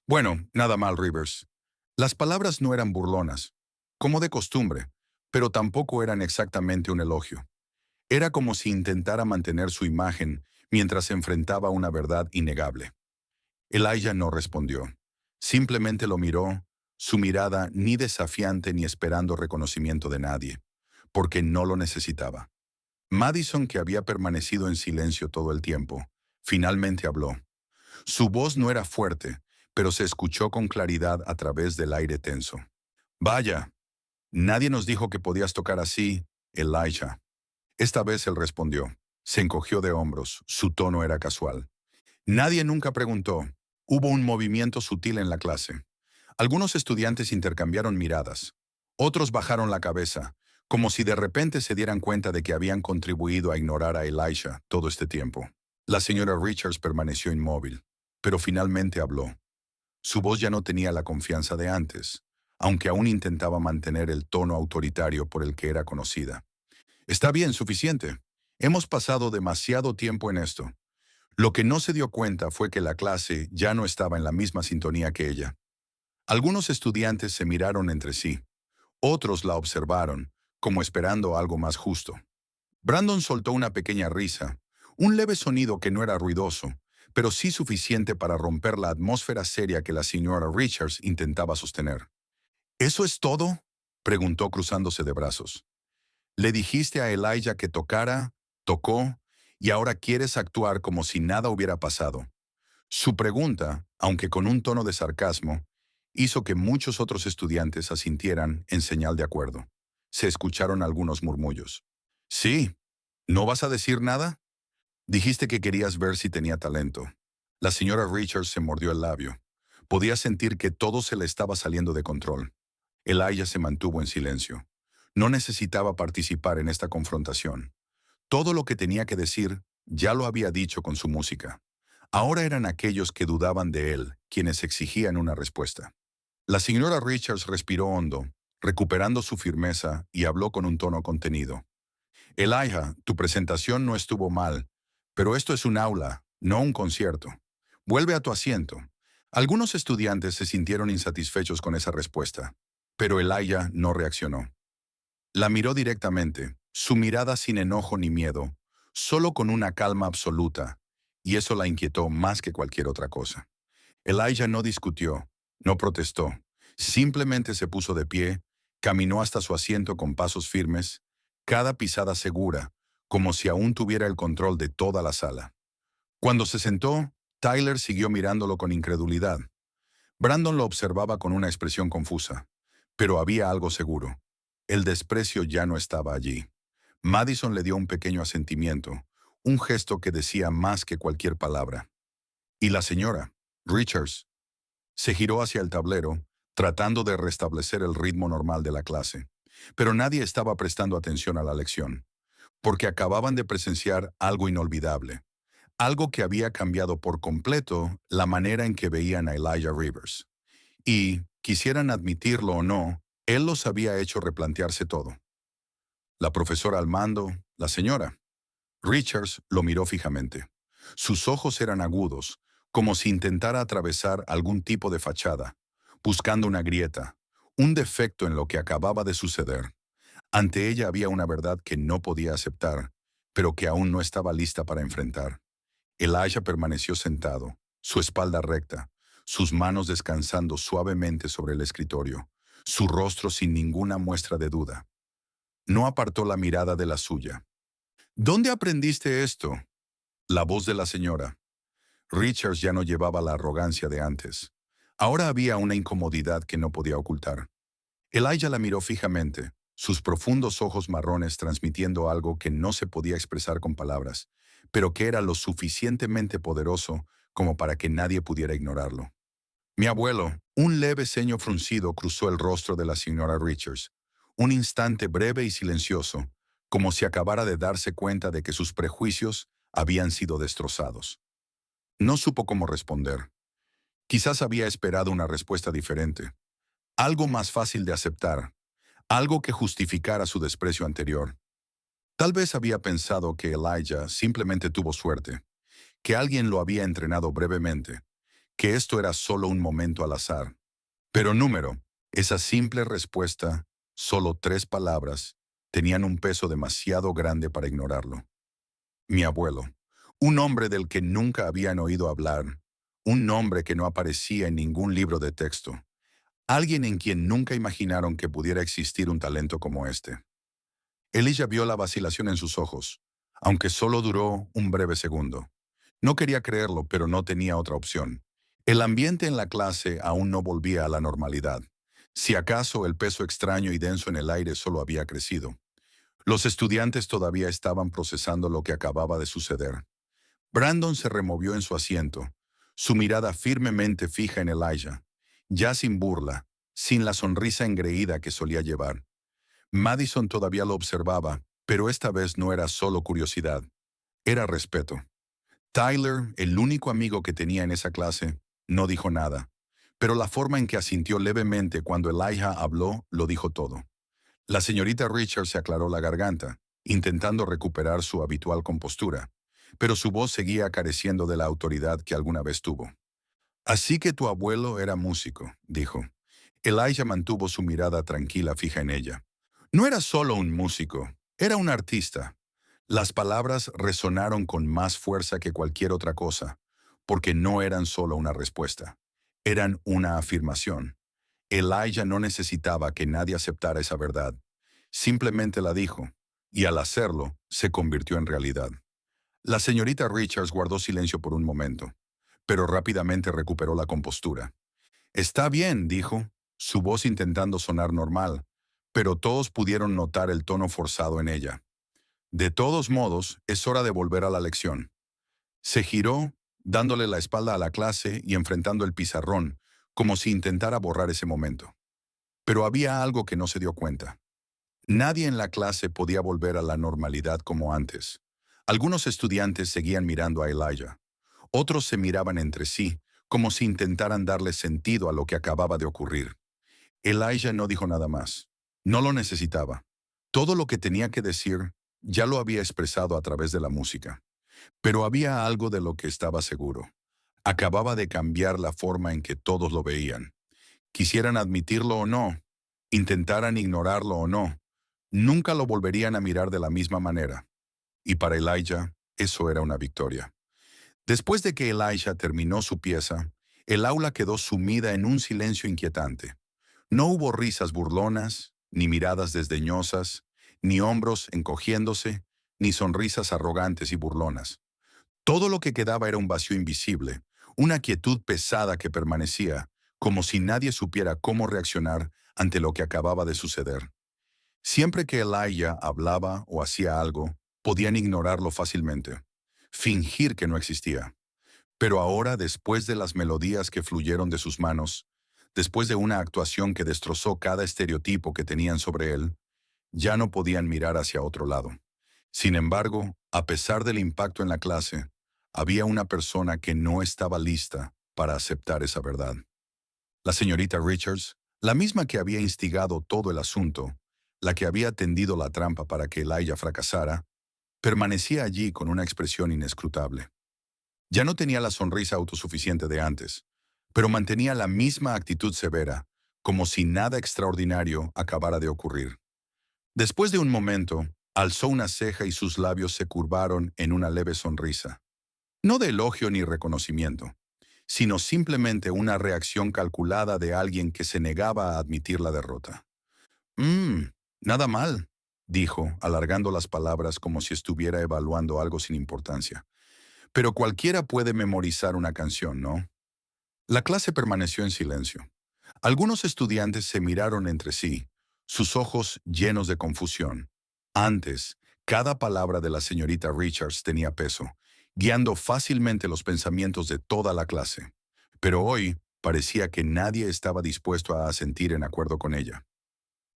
Bueno, nada mal, Rivers. Las palabras no eran burlonas, como de costumbre, pero tampoco eran exactamente un elogio. Era como si intentara mantener su imagen mientras enfrentaba una verdad innegable. Elijah no respondió. Simplemente lo miró, su mirada ni desafiante ni esperando reconocimiento de nadie, porque no lo necesitaba. Madison, que había permanecido en silencio todo el tiempo, finalmente habló. Su voz no era fuerte, pero se escuchó con claridad a través del aire tenso. Vaya, nadie nos dijo que podías tocar así, Elijah. Esta vez él respondió. Se encogió de hombros, su tono era casual. Nadie nunca preguntó. Hubo un movimiento sutil en la clase. Algunos estudiantes intercambiaron miradas. Otros bajaron la cabeza, como si de repente se dieran cuenta de que habían contribuido a ignorar a Elijah todo este tiempo. La señora Richards permaneció inmóvil, pero finalmente habló. Su voz ya no tenía la confianza de antes, aunque aún intentaba mantener el tono autoritario por el que era conocida. Está bien, suficiente. Hemos pasado demasiado tiempo en esto. Lo que no se dio cuenta fue que la clase ya no estaba en la misma sintonía que ella. Algunos estudiantes se miraron entre sí. Otros la observaron, como esperando algo más justo. Brandon soltó una pequeña risa, un leve sonido que no era ruidoso, pero sí suficiente para romper la atmósfera seria que la señora Richards intentaba sostener. ¿Eso es todo?, preguntó cruzándose de brazos. Le dijiste a Elijah que tocara, tocó, y ahora quieres actuar como si nada hubiera pasado. Su pregunta, aunque con un tono de sarcasmo, hizo que muchos otros estudiantes asintieran en señal de acuerdo. Se escucharon algunos murmullos. Sí, ¿no vas a decir nada? Dijiste que querías ver si tenía talento. La señora Richards se mordió el labio. Podía sentir que todo se le estaba saliendo de control. Elijah se mantuvo en silencio. No necesitaba participar en esta confrontación. Todo lo que tenía que decir ya lo había dicho con su música. Ahora eran aquellos que dudaban de él quienes exigían una respuesta. La señora Richards respiró hondo, recuperando su firmeza, y habló con un tono contenido. Elijah, tu presentación no estuvo mal, pero esto es un aula, no un concierto. Vuelve a tu asiento. Algunos estudiantes se sintieron insatisfechos con esa respuesta, pero Elijah no reaccionó. La miró directamente, su mirada sin enojo ni miedo, solo con una calma absoluta, y eso la inquietó más que cualquier otra cosa. Elijah no discutió, No protestó. Simplemente se puso de pie, caminó hasta su asiento con pasos firmes, cada pisada segura, como si aún tuviera el control de toda la sala. Cuando se sentó, Tyler siguió mirándolo con incredulidad. Brandon lo observaba con una expresión confusa, pero había algo seguro. El desprecio ya no estaba allí. Madison le dio un pequeño asentimiento, un gesto que decía más que cualquier palabra. Y la señora, Richards, se giró hacia el tablero, tratando de restablecer el ritmo normal de la clase. Pero nadie estaba prestando atención a la lección, porque acababan de presenciar algo inolvidable, algo que había cambiado por completo la manera en que veían a Elijah Rivers. Y, quisieran admitirlo o no, él los había hecho replantearse todo. La profesora al mando, la señora. Richards lo miró fijamente. Sus ojos eran agudos, como si intentara atravesar algún tipo de fachada, buscando una grieta, un defecto en lo que acababa de suceder. Ante ella había una verdad que no podía aceptar, pero que aún no estaba lista para enfrentar. Elijah permaneció sentado, su espalda recta, sus manos descansando suavemente sobre el escritorio, su rostro sin ninguna muestra de duda. No apartó la mirada de la suya. ¿Dónde aprendiste esto? La voz de la señora. Richards ya no llevaba la arrogancia de antes. Ahora había una incomodidad que no podía ocultar. Elijah la miró fijamente, sus profundos ojos marrones transmitiendo algo que no se podía expresar con palabras, pero que era lo suficientemente poderoso como para que nadie pudiera ignorarlo. Mi abuelo, un leve ceño fruncido cruzó el rostro de la señora Richards. Un instante breve y silencioso, como si acabara de darse cuenta de que sus prejuicios habían sido destrozados. No supo cómo responder. Quizás había esperado una respuesta diferente. Algo más fácil de aceptar. Algo que justificara su desprecio anterior. Tal vez había pensado que Elijah simplemente tuvo suerte, que alguien lo había entrenado brevemente, que esto era solo un momento al azar. Pero esa simple respuesta, solo 3 palabras, tenían un peso demasiado grande para ignorarlo. Mi abuelo, un hombre del que nunca habían oído hablar, un nombre que no aparecía en ningún libro de texto, alguien en quien nunca imaginaron que pudiera existir un talento como este. Elijah vio la vacilación en sus ojos, aunque solo duró un breve segundo. No quería creerlo, pero no tenía otra opción. El ambiente en la clase aún no volvía a la normalidad. Si acaso el peso extraño y denso en el aire solo había crecido. Los estudiantes todavía estaban procesando lo que acababa de suceder. Brandon se removió en su asiento, su mirada firmemente fija en Elijah, ya sin burla, sin la sonrisa engreída que solía llevar. Madison todavía lo observaba, pero esta vez no era solo curiosidad, era respeto. Tyler, el único amigo que tenía en esa clase, no dijo nada, pero la forma en que asintió levemente cuando Elijah habló lo dijo todo. La señorita Richards se aclaró la garganta, intentando recuperar su habitual compostura, pero su voz seguía careciendo de la autoridad que alguna vez tuvo. Así que tu abuelo era músico, dijo. Elijah mantuvo su mirada tranquila fija en ella. No era solo un músico, era un artista. Las palabras resonaron con más fuerza que cualquier otra cosa, porque no eran solo una respuesta, eran una afirmación. Elijah no necesitaba que nadie aceptara esa verdad. Simplemente la dijo, y al hacerlo, se convirtió en realidad. La señorita Richards guardó silencio por un momento, pero rápidamente recuperó la compostura. Está bien, dijo, su voz intentando sonar normal, pero todos pudieron notar el tono forzado en ella. De todos modos, es hora de volver a la lección. Se giró, dándole la espalda a la clase y enfrentando el pizarrón, como si intentara borrar ese momento. Pero había algo que no se dio cuenta. Nadie en la clase podía volver a la normalidad como antes. Algunos estudiantes seguían mirando a Elijah. Otros se miraban entre sí, como si intentaran darle sentido a lo que acababa de ocurrir. Elijah no dijo nada más. No lo necesitaba. Todo lo que tenía que decir ya lo había expresado a través de la música. Pero había algo de lo que estaba seguro. Acababa de cambiar la forma en que todos lo veían. Quisieran admitirlo o no, intentaran ignorarlo o no, nunca lo volverían a mirar de la misma manera. Y para Elijah, eso era una victoria. Después de que Elijah terminó su pieza, El aula quedó sumida en un silencio inquietante. No hubo risas burlonas, ni miradas desdeñosas, ni hombros encogiéndose, ni sonrisas arrogantes y burlonas. Todo lo que quedaba era un vacío invisible, una quietud pesada que permanecía, como si nadie supiera cómo reaccionar ante lo que acababa de suceder. Siempre que Elijah hablaba o hacía algo, podían ignorarlo fácilmente, fingir que no existía. Pero ahora, después de las melodías que fluyeron de sus manos, después de una actuación que destrozó cada estereotipo que tenían sobre él, ya no podían mirar hacia otro lado. Sin embargo, a pesar del impacto en la clase, había una persona que no estaba lista para aceptar esa verdad. La señorita Richards, la misma que había instigado todo el asunto, la que había tendido la trampa para que Elijah fracasara, permanecía allí con una expresión inescrutable. Ya no tenía la sonrisa autosuficiente de antes, pero mantenía la misma actitud severa, como si nada extraordinario acabara de ocurrir. Después de un momento, alzó una ceja y sus labios se curvaron en una leve sonrisa. No de elogio ni reconocimiento, sino simplemente una reacción calculada de alguien que se negaba a admitir la derrota. «Mmm, nada mal», dijo, alargando las palabras como si estuviera evaluando algo sin importancia. «Pero cualquiera puede memorizar una canción, ¿no?». La clase permaneció en silencio. Algunos estudiantes se miraron entre sí, sus ojos llenos de confusión. Antes, cada palabra de la señorita Richards tenía peso, guiando fácilmente los pensamientos de toda la clase. Pero hoy parecía que nadie estaba dispuesto a asentir en acuerdo con ella.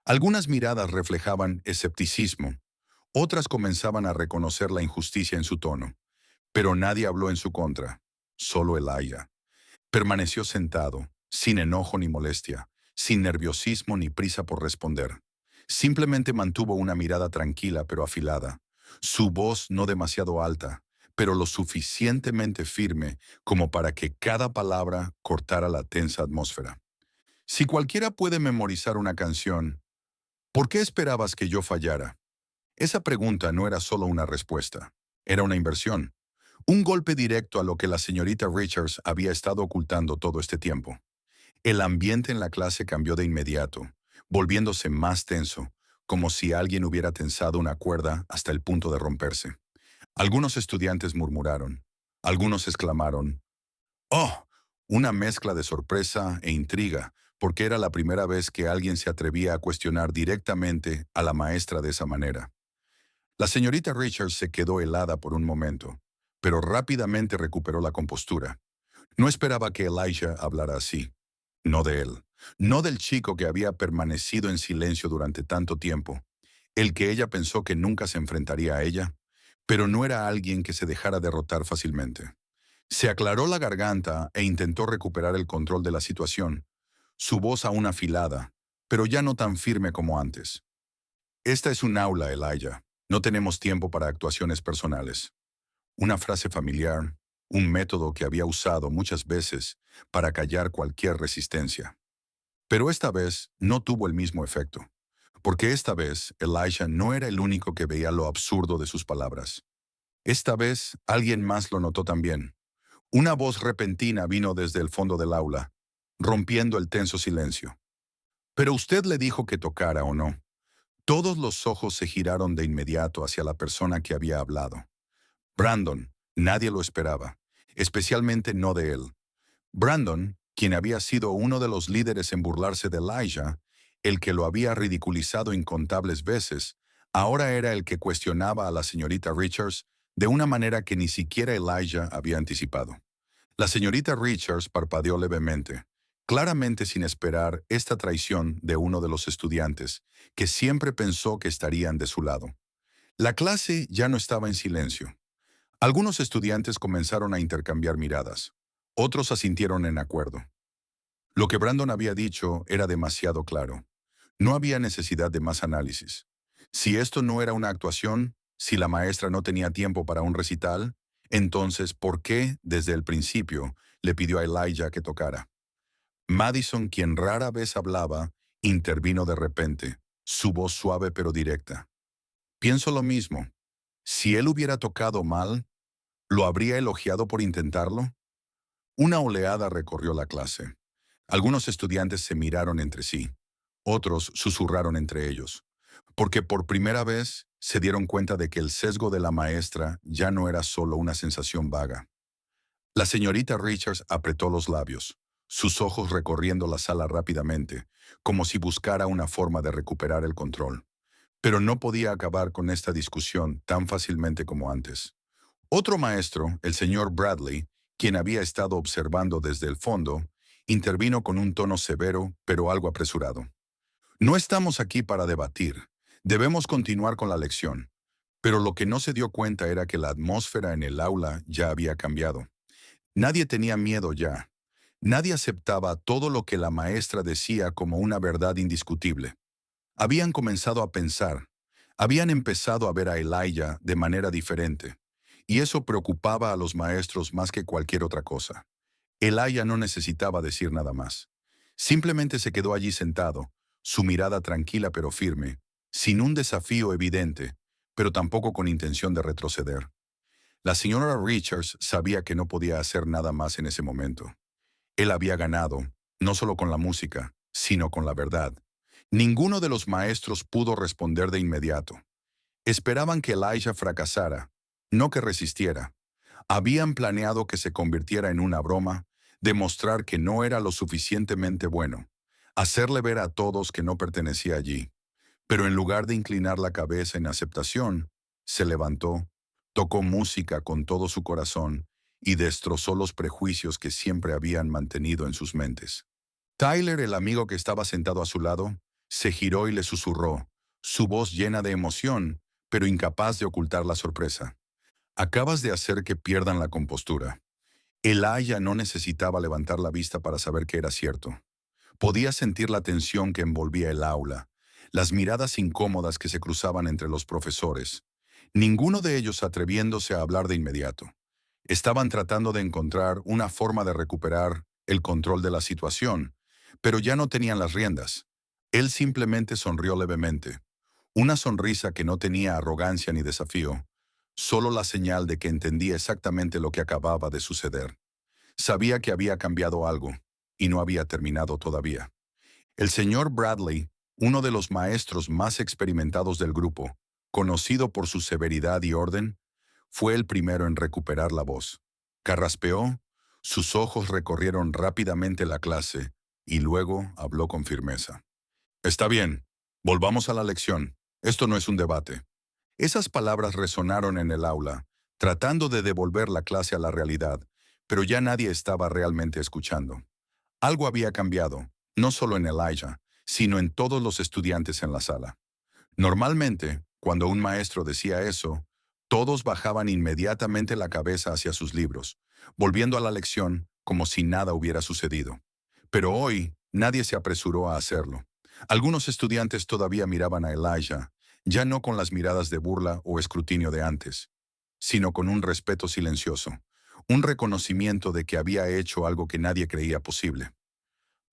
Algunas miradas reflejaban escepticismo, otras comenzaban a reconocer la injusticia en su tono, pero nadie habló en su contra, solo Elijah. Permaneció sentado, sin enojo ni molestia, sin nerviosismo ni prisa por responder. Simplemente mantuvo una mirada tranquila pero afilada, su voz no demasiado alta, pero lo suficientemente firme como para que cada palabra cortara la tensa atmósfera. Si cualquiera puede memorizar una canción, ¿por qué esperabas que yo fallara? Esa pregunta no era solo una respuesta, era una inversión. Un golpe directo a lo que la señorita Richards había estado ocultando todo este tiempo. El ambiente en la clase cambió de inmediato, volviéndose más tenso, como si alguien hubiera tensado una cuerda hasta el punto de romperse. Algunos estudiantes murmuraron, algunos exclamaron, «¡Oh!», una mezcla de sorpresa e intriga, porque era la primera vez que alguien se atrevía a cuestionar directamente a la maestra de esa manera. La señorita Richards se quedó helada por un momento, pero rápidamente recuperó la compostura. No esperaba que Elijah hablara así. No de él. No del chico que había permanecido en silencio durante tanto tiempo. El que ella pensó que nunca se enfrentaría a ella. Pero no era alguien que se dejara derrotar fácilmente. Se aclaró la garganta e intentó recuperar el control de la situación. Su voz aún afilada, pero ya no tan firme como antes. «Esta es un aula, Elijah. No tenemos tiempo para actuaciones personales». Una frase familiar, un método que había usado muchas veces para callar cualquier resistencia. Pero esta vez no tuvo el mismo efecto, porque esta vez Elijah no era el único que veía lo absurdo de sus palabras. Esta vez alguien más lo notó también. Una voz repentina vino desde el fondo del aula, rompiendo el tenso silencio. «Pero usted le dijo que tocara o no». Todos los ojos se giraron de inmediato hacia la persona que había hablado. Brandon, nadie lo esperaba, especialmente no de él. Brandon, quien había sido uno de los líderes en burlarse de Elijah, el que lo había ridiculizado incontables veces, ahora era el que cuestionaba a la señorita Richards de una manera que ni siquiera Elijah había anticipado. La señorita Richards parpadeó levemente, claramente sin esperar esta traición de uno de los estudiantes, que siempre pensó que estarían de su lado. La clase ya no estaba en silencio. Algunos estudiantes comenzaron a intercambiar miradas. Otros asintieron en acuerdo. Lo que Brandon había dicho era demasiado claro. No había necesidad de más análisis. Si esto no era una actuación, si la maestra no tenía tiempo para un recital, entonces, ¿por qué, desde el principio, le pidió a Elijah que tocara? Madison, quien rara vez hablaba, intervino de repente, su voz suave pero directa. «Pienso lo mismo. Si él hubiera tocado mal, ¿lo habría elogiado por intentarlo? Una oleada recorrió la clase. Algunos estudiantes se miraron entre sí. Otros susurraron entre ellos, porque por primera vez se dieron cuenta de que el sesgo de la maestra ya no era solo una sensación vaga. La señorita Richards apretó los labios, sus ojos recorriendo la sala rápidamente, como si buscara una forma de recuperar el control. Pero no podía acabar con esta discusión tan fácilmente como antes. Otro maestro, el señor Bradley, quien había estado observando desde el fondo, intervino con un tono severo, pero algo apresurado. No estamos aquí para debatir. Debemos continuar con la lección. Pero lo que no se dio cuenta era que la atmósfera en el aula ya había cambiado. Nadie tenía miedo ya. Nadie aceptaba todo lo que la maestra decía como una verdad indiscutible. Habían comenzado a pensar. Habían empezado a ver a Elijah de manera diferente. Y eso preocupaba a los maestros más que cualquier otra cosa. Elijah no necesitaba decir nada más. Simplemente se quedó allí sentado, su mirada tranquila pero firme, sin un desafío evidente, pero tampoco con intención de retroceder. La señora Richards sabía que no podía hacer nada más en ese momento. Él había ganado, no solo con la música, sino con la verdad. Ninguno de los maestros pudo responder de inmediato. Esperaban que Elijah fracasara, no que resistiera. Habían planeado que se convirtiera en una broma, demostrar que no era lo suficientemente bueno, hacerle ver a todos que no pertenecía allí. Pero en lugar de inclinar la cabeza en aceptación, se levantó, tocó música con todo su corazón y destrozó los prejuicios que siempre habían mantenido en sus mentes. Tyler, el amigo que estaba sentado a su lado, se giró y le susurró, su voz llena de emoción, pero incapaz de ocultar la sorpresa. Acabas de hacer que pierdan la compostura. Elijah no necesitaba levantar la vista para saber que era cierto. Podía sentir la tensión que envolvía el aula, las miradas incómodas que se cruzaban entre los profesores, ninguno de ellos atreviéndose a hablar de inmediato. Estaban tratando de encontrar una forma de recuperar el control de la situación, pero ya no tenían las riendas. Él simplemente sonrió levemente, una sonrisa que no tenía arrogancia ni desafío, solo la señal de que entendía exactamente lo que acababa de suceder. Sabía que había cambiado algo, y no había terminado todavía. El señor Bradley, uno de los maestros más experimentados del grupo, conocido por su severidad y orden, fue el primero en recuperar la voz. Carraspeó, sus ojos recorrieron rápidamente la clase y luego habló con firmeza. Está bien, volvamos a la lección. Esto no es un debate. Esas palabras resonaron en el aula, tratando de devolver la clase a la realidad, pero ya nadie estaba realmente escuchando. Algo había cambiado, no solo en Elijah, sino en todos los estudiantes en la sala. Normalmente, cuando un maestro decía eso, todos bajaban inmediatamente la cabeza hacia sus libros, volviendo a la lección como si nada hubiera sucedido. Pero hoy, nadie se apresuró a hacerlo. Algunos estudiantes todavía miraban a Elijah, ya no con las miradas de burla o escrutinio de antes, sino con un respeto silencioso, un reconocimiento de que había hecho algo que nadie creía posible.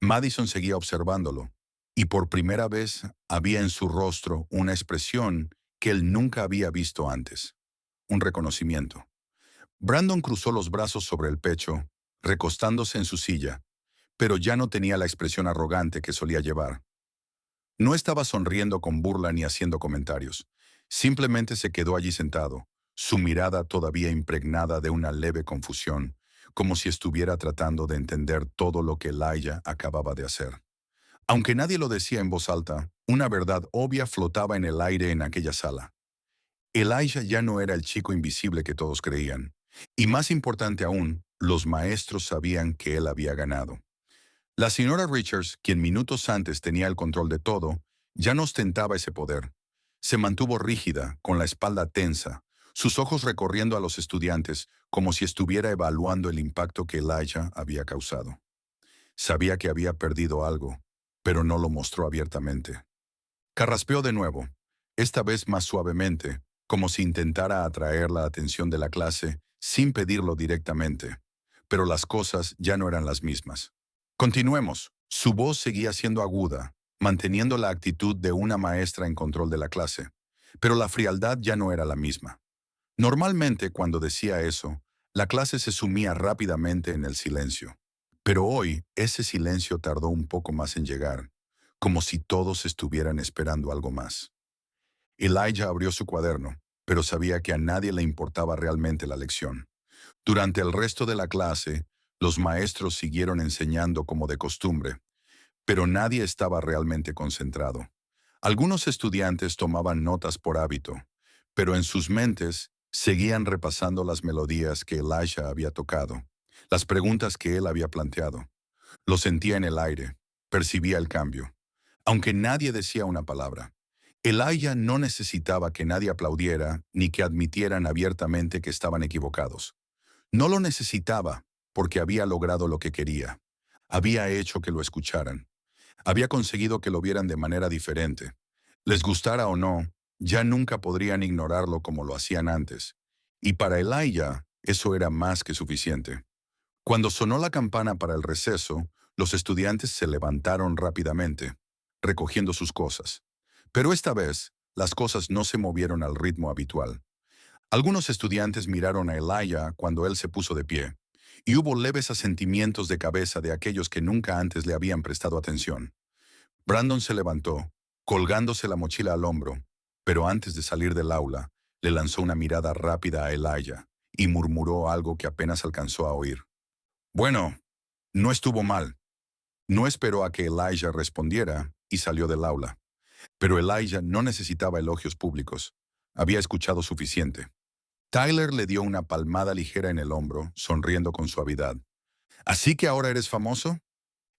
Madison seguía observándolo, y por primera vez había en su rostro una expresión que él nunca había visto antes, un reconocimiento. Brandon cruzó los brazos sobre el pecho, recostándose en su silla, pero ya no tenía la expresión arrogante que solía llevar. No estaba sonriendo con burla ni haciendo comentarios. Simplemente se quedó allí sentado, su mirada todavía impregnada de una leve confusión, como si estuviera tratando de entender todo lo que Elijah acababa de hacer. Aunque nadie lo decía en voz alta, una verdad obvia flotaba en el aire en aquella sala. Elijah ya no era el chico invisible que todos creían. Y más importante aún, los maestros sabían que él había ganado. La señora Richards, quien minutos antes tenía el control de todo, ya no ostentaba ese poder. Se mantuvo rígida, con la espalda tensa, sus ojos recorriendo a los estudiantes como si estuviera evaluando el impacto que Elijah había causado. Sabía que había perdido algo, pero no lo mostró abiertamente. Carraspeó de nuevo, esta vez más suavemente, como si intentara atraer la atención de la clase sin pedirlo directamente. Pero las cosas ya no eran las mismas. Continuemos. Su voz seguía siendo aguda, manteniendo la actitud de una maestra en control de la clase. Pero la frialdad ya no era la misma. Normalmente, cuando decía eso, La clase se sumía rápidamente en el silencio. Pero hoy ese silencio tardó un poco más en llegar, como si todos estuvieran esperando algo más. Elijah abrió su cuaderno, pero sabía que a nadie le importaba realmente la lección. Durante el resto de la clase, los maestros siguieron enseñando como de costumbre, pero nadie estaba realmente concentrado. Algunos estudiantes tomaban notas por hábito, pero en sus mentes seguían repasando las melodías que Elijah había tocado, las preguntas que él había planteado. Lo sentía en el aire, percibía el cambio, aunque nadie decía una palabra. Elijah no necesitaba que nadie aplaudiera ni que admitieran abiertamente que estaban equivocados. No lo necesitaba porque había logrado lo que quería. Había hecho que lo escucharan. Había conseguido que lo vieran de manera diferente. Les gustara o no, ya nunca podrían ignorarlo como lo hacían antes. Y para Elijah, eso era más que suficiente. Cuando sonó la campana para el receso, los estudiantes se levantaron rápidamente, recogiendo sus cosas. Pero esta vez, las cosas no se movieron al ritmo habitual. Algunos estudiantes miraron a Elijah cuando él se puso de pie, y hubo leves asentimientos de cabeza de aquellos que nunca antes le habían prestado atención. Brandon se levantó, colgándose la mochila al hombro, pero antes de salir del aula, le lanzó una mirada rápida a Elijah y murmuró algo que apenas alcanzó a oír. Bueno, no estuvo mal. No esperó a que Elijah respondiera y salió del aula. Pero Elijah no necesitaba elogios públicos. Había escuchado suficiente. Tyler le dio una palmada ligera en el hombro, sonriendo con suavidad. ¿Así que ahora eres famoso?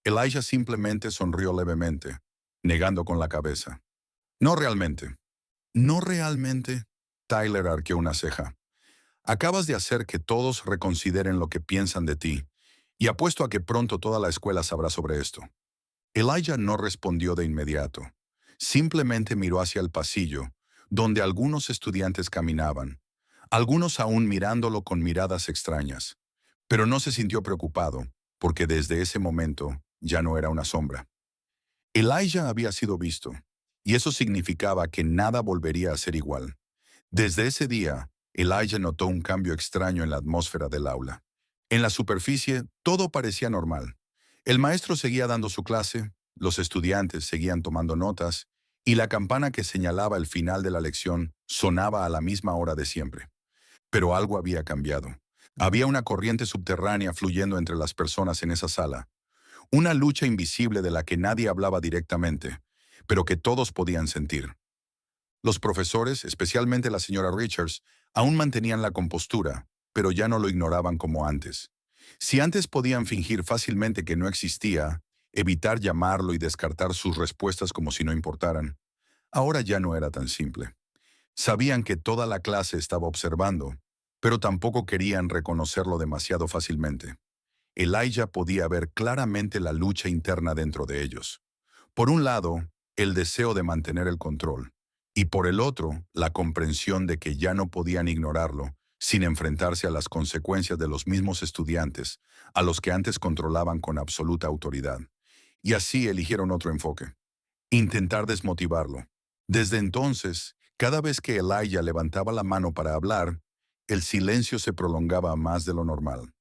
Elijah simplemente sonrió levemente, negando con la cabeza. No realmente. No realmente. Tyler arqueó una ceja. Acabas de hacer que todos reconsideren lo que piensan de ti, y apuesto a que pronto toda la escuela sabrá sobre esto. Elijah no respondió de inmediato. Simplemente miró hacia el pasillo, donde algunos estudiantes caminaban, algunos aún mirándolo con miradas extrañas. Pero no se sintió preocupado, porque desde ese momento ya no era una sombra. Elijah había sido visto, y eso significaba que nada volvería a ser igual. Desde ese día, Elijah notó un cambio extraño en la atmósfera del aula. En la superficie, todo parecía normal. El maestro seguía dando su clase, los estudiantes seguían tomando notas, y la campana que señalaba el final de la lección sonaba a la misma hora de siempre. Pero algo había cambiado. Había una corriente subterránea fluyendo entre las personas en esa sala, una lucha invisible de la que nadie hablaba directamente, pero que todos podían sentir. Los profesores, especialmente la señora Richards, aún mantenían la compostura, pero ya no lo ignoraban como antes. Si antes podían fingir fácilmente que no existía, evitar llamarlo y descartar sus respuestas como si no importaran, ahora ya no era tan simple. Sabían que toda la clase estaba observando, pero tampoco querían reconocerlo demasiado fácilmente. Elijah podía ver claramente la lucha interna dentro de ellos. Por un lado, el deseo de mantener el control, y por el otro, la comprensión de que ya no podían ignorarlo sin enfrentarse a las consecuencias de los mismos estudiantes, a los que antes controlaban con absoluta autoridad. Y así eligieron otro enfoque: intentar desmotivarlo. Desde entonces, cada vez que Elijah levantaba la mano para hablar, el silencio se prolongaba más de lo normal.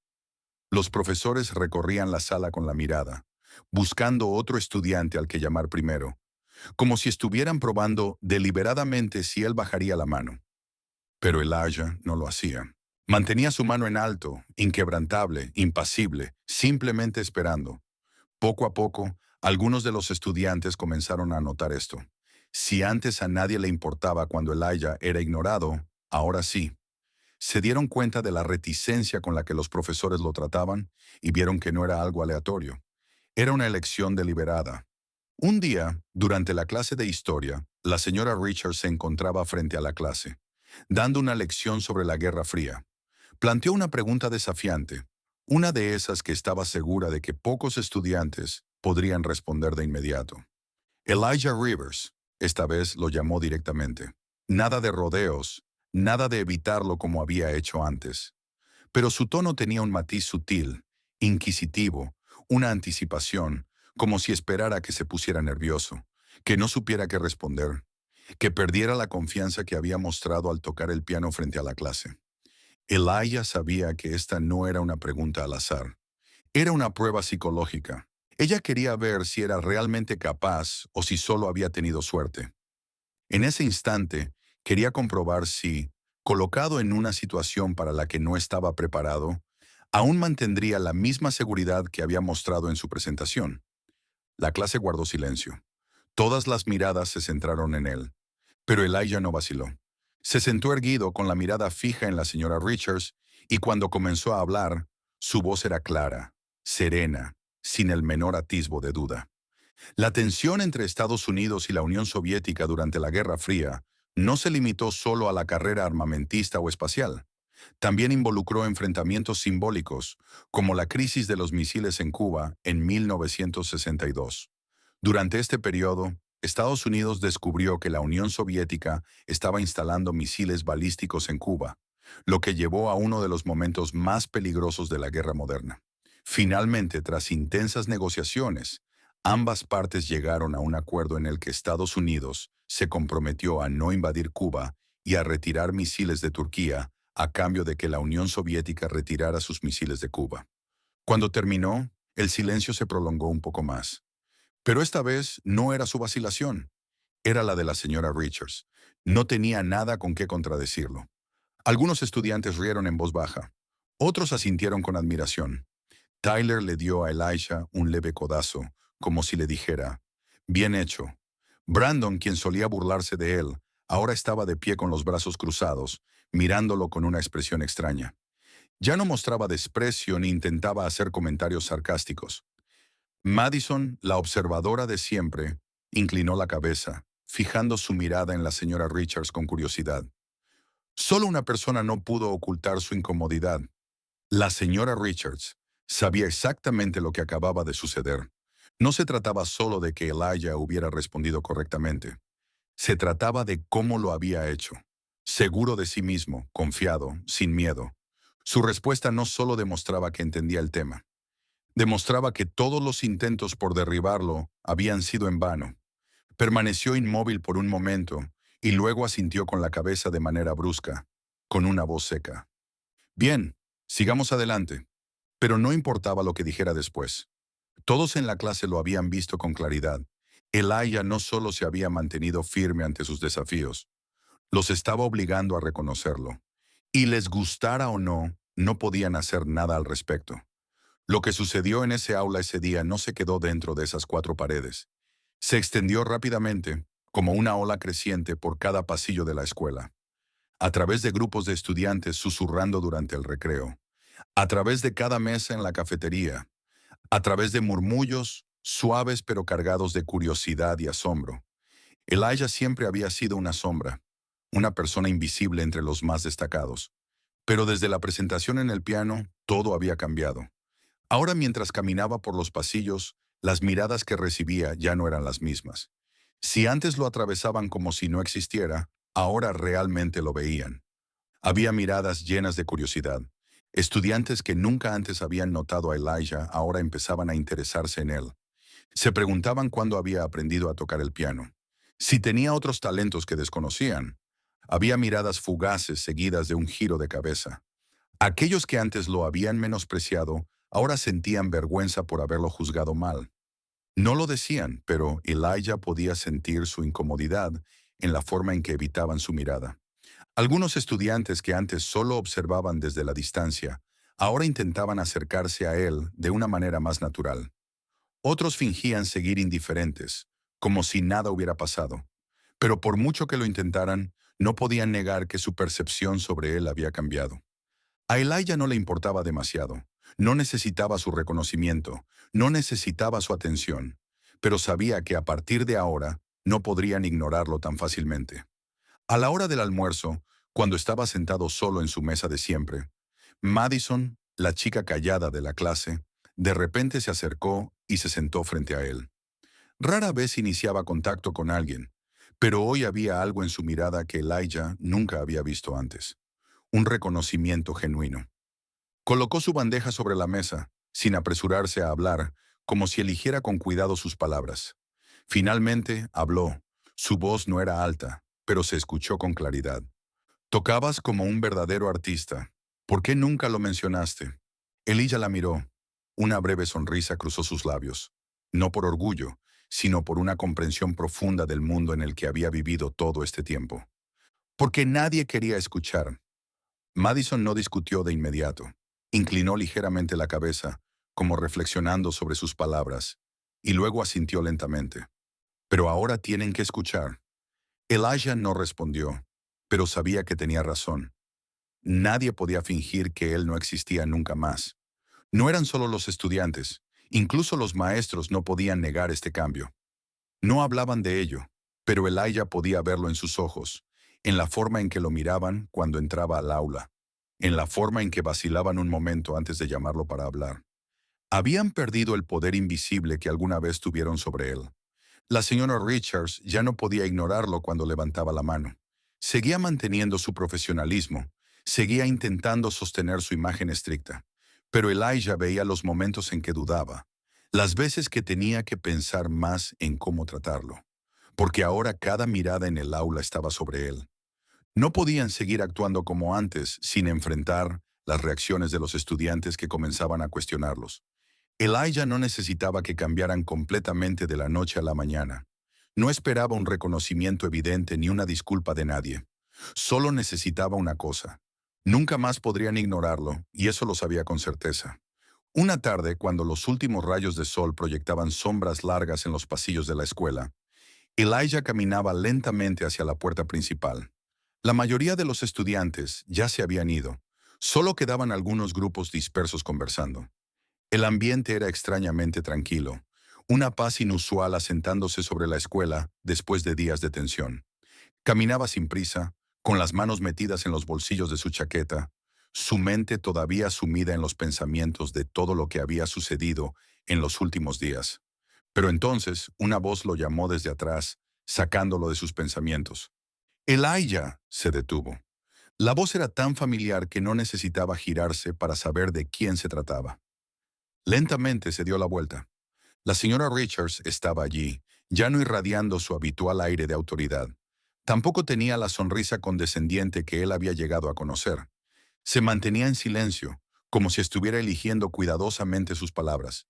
Los profesores recorrían la sala con la mirada, buscando otro estudiante al que llamar primero, como si estuvieran probando deliberadamente si él bajaría la mano. Pero Elijah no lo hacía. Mantenía su mano en alto, inquebrantable, impasible, simplemente esperando. Poco a poco, algunos de los estudiantes comenzaron a notar esto. Si antes a nadie le importaba cuando Elijah era ignorado, ahora sí. Se dieron cuenta de la reticencia con la que los profesores lo trataban y vieron que no era algo aleatorio. Era una elección deliberada. Un día, durante la clase de historia, la señora Richards se encontraba frente a la clase, dando una lección sobre la Guerra Fría. Planteó una pregunta desafiante, una de esas que estaba segura de que pocos estudiantes podrían responder de inmediato. Elijah Rivers, esta vez lo llamó directamente. Nada de rodeos, nada de evitarlo como había hecho antes. Pero su tono tenía un matiz sutil, inquisitivo, una anticipación, como si esperara que se pusiera nervioso, que no supiera qué responder, que perdiera la confianza que había mostrado al tocar el piano frente a la clase. Elijah sabía que esta no era una pregunta al azar. Era una prueba psicológica. Ella quería ver si era realmente capaz o si solo había tenido suerte. En ese instante, quería comprobar si, colocado en una situación para la que no estaba preparado, aún mantendría la misma seguridad que había mostrado en su presentación. La clase guardó silencio. Todas las miradas se centraron en él. Pero Elijah no vaciló. Se sentó erguido con la mirada fija en la señora Richards y cuando comenzó a hablar, su voz era clara, serena, sin el menor atisbo de duda. La tensión entre Estados Unidos y la Unión Soviética durante la Guerra Fría no se limitó solo a la carrera armamentista o espacial. También involucró enfrentamientos simbólicos, como la crisis de los misiles en Cuba en 1962. Durante este periodo, Estados Unidos descubrió que la Unión Soviética estaba instalando misiles balísticos en Cuba, lo que llevó a uno de los momentos más peligrosos de la guerra moderna. Finalmente, tras intensas negociaciones, ambas partes llegaron a un acuerdo en el que Estados Unidos se comprometió a no invadir Cuba y a retirar misiles de Turquía a cambio de que la Unión Soviética retirara sus misiles de Cuba. Cuando terminó, el silencio se prolongó un poco más. Pero esta vez no era su vacilación, era la de la señora Richards. No tenía nada con qué contradecirlo. Algunos estudiantes rieron en voz baja. Otros asintieron con admiración. Tyler le dio a Elisha un leve codazo, como si le dijera, «Bien hecho». Brandon, quien solía burlarse de él, ahora estaba de pie con los brazos cruzados, mirándolo con una expresión extraña. Ya no mostraba desprecio ni intentaba hacer comentarios sarcásticos. Madison, la observadora de siempre, inclinó la cabeza, fijando su mirada en la señora Richards con curiosidad. Solo una persona no pudo ocultar su incomodidad. La señora Richards sabía exactamente lo que acababa de suceder. No se trataba solo de que Elijah hubiera respondido correctamente. Se trataba de cómo lo había hecho. Seguro de sí mismo, confiado, sin miedo. Su respuesta no solo demostraba que entendía el tema, demostraba que todos los intentos por derribarlo habían sido en vano. Permaneció inmóvil por un momento y luego asintió con la cabeza de manera brusca, con una voz seca. Bien, sigamos adelante. Pero no importaba lo que dijera después. Todos en la clase lo habían visto con claridad. Elijah no solo se había mantenido firme ante sus desafíos, los estaba obligando a reconocerlo. Y les gustara o no, no podían hacer nada al respecto. Lo que sucedió en ese aula ese día no se quedó dentro de esas cuatro paredes. Se extendió rápidamente, como una ola creciente por cada pasillo de la escuela, a través de grupos de estudiantes susurrando durante el recreo, a través de cada mesa en la cafetería, a través de murmullos suaves pero cargados de curiosidad y asombro. Elijah siempre había sido una sombra, una persona invisible entre los más destacados. Pero desde la presentación en el piano, todo había cambiado. Ahora mientras caminaba por los pasillos, las miradas que recibía ya no eran las mismas. Si antes lo atravesaban como si no existiera, ahora realmente lo veían. Había miradas llenas de curiosidad. Estudiantes que nunca antes habían notado a Elijah ahora empezaban a interesarse en él. Se preguntaban cuándo había aprendido a tocar el piano. Si tenía otros talentos que desconocían. Había miradas fugaces seguidas de un giro de cabeza. Aquellos que antes lo habían menospreciado ahora sentían vergüenza por haberlo juzgado mal. No lo decían, pero Elijah podía sentir su incomodidad en la forma en que evitaban su mirada. Algunos estudiantes que antes solo observaban desde la distancia, ahora intentaban acercarse a él de una manera más natural. Otros fingían seguir indiferentes, como si nada hubiera pasado. Pero por mucho que lo intentaran, no podían negar que su percepción sobre él había cambiado. A Elijah no le importaba demasiado. No necesitaba su reconocimiento, no necesitaba su atención, pero sabía que a partir de ahora no podrían ignorarlo tan fácilmente. A la hora del almuerzo, cuando estaba sentado solo en su mesa de siempre, Madison, la chica callada de la clase, de repente se acercó y se sentó frente a él. Rara vez iniciaba contacto con alguien, pero hoy había algo en su mirada que Elijah nunca había visto antes. Un reconocimiento genuino. Colocó su bandeja sobre la mesa, sin apresurarse a hablar, como si eligiera con cuidado sus palabras. Finalmente habló. Su voz no era alta, pero se escuchó con claridad. Tocabas como un verdadero artista. ¿Por qué nunca lo mencionaste? Elijah la miró. Una breve sonrisa cruzó sus labios. No por orgullo, sino por una comprensión profunda del mundo en el que había vivido todo este tiempo. Porque nadie quería escuchar. Madison no discutió de inmediato. Inclinó ligeramente la cabeza, como reflexionando sobre sus palabras, y luego asintió lentamente. Pero ahora tienen que escuchar. Elijah no respondió, pero sabía que tenía razón. Nadie podía fingir que él no existía nunca más. No eran solo los estudiantes, incluso los maestros no podían negar este cambio. No hablaban de ello, pero Elijah podía verlo en sus ojos, en la forma en que lo miraban cuando entraba al aula, en la forma en que vacilaban un momento antes de llamarlo para hablar. Habían perdido el poder invisible que alguna vez tuvieron sobre él. La señora Richards ya no podía ignorarlo cuando levantaba la mano. Seguía manteniendo su profesionalismo, seguía intentando sostener su imagen estricta. Pero Elijah veía los momentos en que dudaba, las veces que tenía que pensar más en cómo tratarlo, porque ahora cada mirada en el aula estaba sobre él. No podían seguir actuando como antes sin enfrentar las reacciones de los estudiantes que comenzaban a cuestionarlos. Elijah no necesitaba que cambiaran completamente de la noche a la mañana. No esperaba un reconocimiento evidente ni una disculpa de nadie. Solo necesitaba una cosa. Nunca más podrían ignorarlo, y eso lo sabía con certeza. Una tarde, cuando los últimos rayos de sol proyectaban sombras largas en los pasillos de la escuela, Elijah caminaba lentamente hacia la puerta principal. La mayoría de los estudiantes ya se habían ido. Solo quedaban algunos grupos dispersos conversando. El ambiente era extrañamente tranquilo, una paz inusual asentándose sobre la escuela después de días de tensión. Caminaba sin prisa, con las manos metidas en los bolsillos de su chaqueta, su mente todavía sumida en los pensamientos de todo lo que había sucedido en los últimos días. Pero entonces una voz lo llamó desde atrás, sacándolo de sus pensamientos. Elijah se detuvo. La voz era tan familiar que no necesitaba girarse para saber de quién se trataba. Lentamente se dio la vuelta. La señora Richards estaba allí, ya no irradiando su habitual aire de autoridad. Tampoco tenía la sonrisa condescendiente que él había llegado a conocer. Se mantenía en silencio, como si estuviera eligiendo cuidadosamente sus palabras.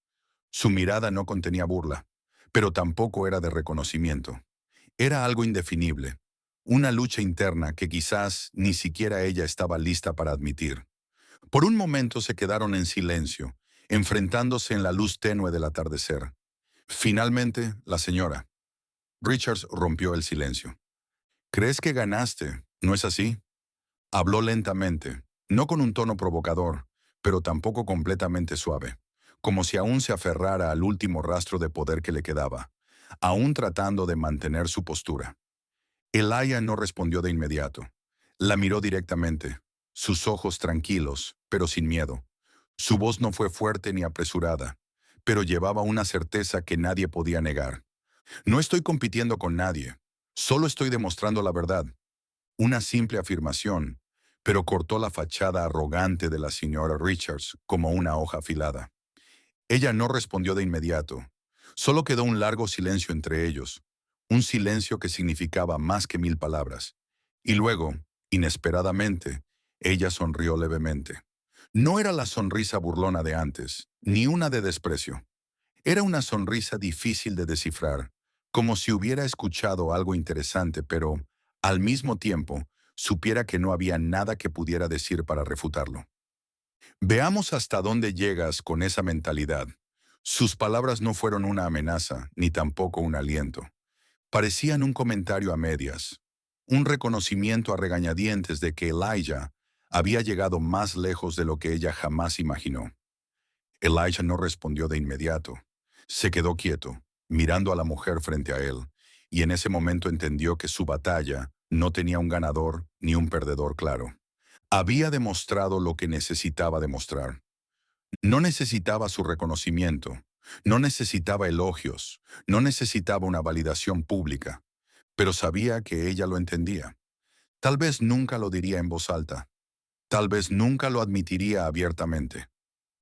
Su mirada no contenía burla, pero tampoco era de reconocimiento. Era algo indefinible, una lucha interna que quizás ni siquiera ella estaba lista para admitir. Por un momento se quedaron en silencio, enfrentándose en la luz tenue del atardecer. Finalmente, la señora Richards rompió el silencio. ¿Crees que ganaste? ¿No es así? Habló lentamente, no con un tono provocador, pero tampoco completamente suave, como si aún se aferrara al último rastro de poder que le quedaba, aún tratando de mantener su postura. Elijah no respondió de inmediato. La miró directamente, sus ojos tranquilos, pero sin miedo. Su voz no fue fuerte ni apresurada, pero llevaba una certeza que nadie podía negar. No estoy compitiendo con nadie, solo estoy demostrando la verdad. Una simple afirmación, pero cortó la fachada arrogante de la señora Richards como una hoja afilada. Ella no respondió de inmediato. Solo quedó un largo silencio entre ellos, un silencio que significaba más que 1000 palabras. Y luego, inesperadamente, ella sonrió levemente. No era la sonrisa burlona de antes, ni una de desprecio. Era una sonrisa difícil de descifrar, como si hubiera escuchado algo interesante, pero, al mismo tiempo, supiera que no había nada que pudiera decir para refutarlo. Veamos hasta dónde llegas con esa mentalidad. Sus palabras no fueron una amenaza, ni tampoco un aliento. Parecían un comentario a medias, un reconocimiento a regañadientes de que Elijah había llegado más lejos de lo que ella jamás imaginó. Elijah no respondió de inmediato. Se quedó quieto, mirando a la mujer frente a él, y en ese momento entendió que su batalla no tenía un ganador ni un perdedor claro. Había demostrado lo que necesitaba demostrar. No necesitaba su reconocimiento, no necesitaba elogios, no necesitaba una validación pública, pero sabía que ella lo entendía. Tal vez nunca lo diría en voz alta, tal vez nunca lo admitiría abiertamente,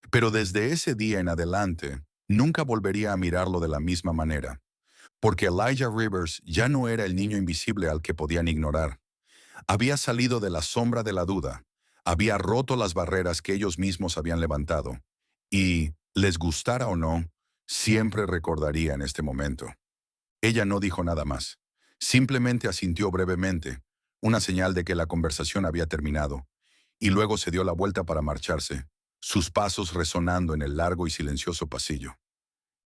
pero desde ese día en adelante, nunca volvería a mirarlo de la misma manera, porque Elijah Rivers ya no era el niño invisible al que podían ignorar. Había salido de la sombra de la duda, Había roto las barreras que ellos mismos habían levantado. Y, les gustara o no, siempre recordaría en este momento. Ella no dijo nada más. Simplemente asintió brevemente, una señal de que la conversación había terminado, y luego se dio la vuelta para marcharse, sus pasos resonando en el largo y silencioso pasillo.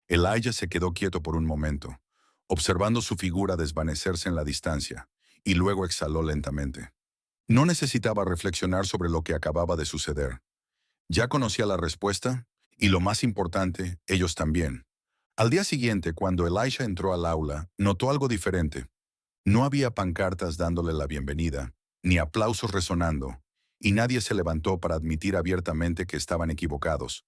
Elijah se quedó quieto por un momento, observando su figura desvanecerse en la distancia, y luego exhaló lentamente. No necesitaba reflexionar sobre lo que acababa de suceder. Ya conocía la respuesta, y lo más importante, ellos también. Al día siguiente, cuando Elijah entró al aula, notó algo diferente. No había pancartas dándole la bienvenida, ni aplausos resonando, y nadie se levantó para admitir abiertamente que estaban equivocados.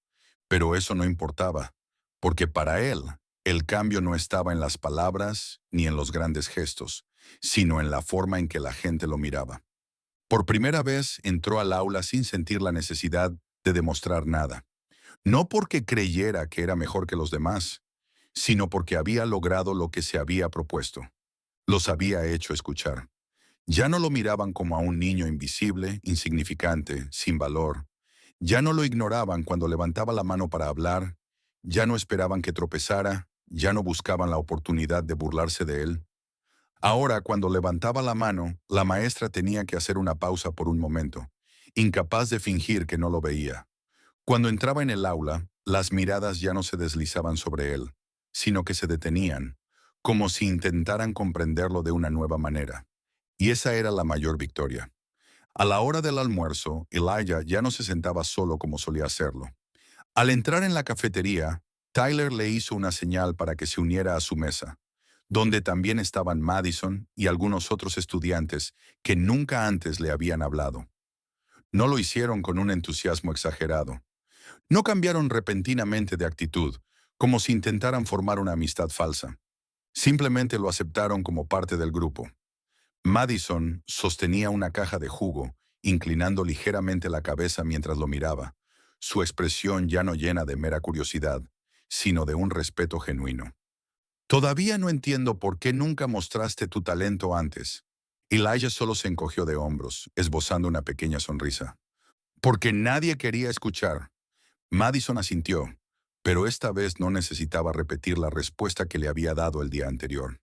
Pero eso no importaba, porque para él, el cambio no estaba en las palabras ni en los grandes gestos, sino en la forma en que la gente lo miraba. Por primera vez entró al aula sin sentir la necesidad de demostrar nada. No porque creyera que era mejor que los demás, sino porque había logrado lo que se había propuesto. Los había hecho escuchar. Ya no lo miraban como a un niño invisible, insignificante, sin valor. Ya no lo ignoraban cuando levantaba la mano para hablar. Ya no esperaban que tropezara. Ya no buscaban la oportunidad de burlarse de él. Ahora, cuando levantaba la mano, la maestra tenía que hacer una pausa por un momento, incapaz de fingir que no lo veía. Cuando entraba en el aula, las miradas ya no se deslizaban sobre él, sino que se detenían, como si intentaran comprenderlo de una nueva manera. Y esa era la mayor victoria. A la hora del almuerzo, Elijah ya no se sentaba solo como solía hacerlo. Al entrar en la cafetería, Tyler le hizo una señal para que se uniera a su mesa, donde también estaban Madison y algunos otros estudiantes que nunca antes le habían hablado. No lo hicieron con un entusiasmo exagerado. No cambiaron repentinamente de actitud, como si intentaran formar una amistad falsa. Simplemente lo aceptaron como parte del grupo. Madison sostenía una caja de jugo, inclinando ligeramente la cabeza mientras lo miraba, su expresión ya no llena de mera curiosidad, sino de un respeto genuino. Todavía no entiendo por qué nunca mostraste tu talento antes. Elijah solo se encogió de hombros, esbozando una pequeña sonrisa. Porque nadie quería escuchar. Madison asintió, pero esta vez no necesitaba repetir la respuesta que le había dado el día anterior.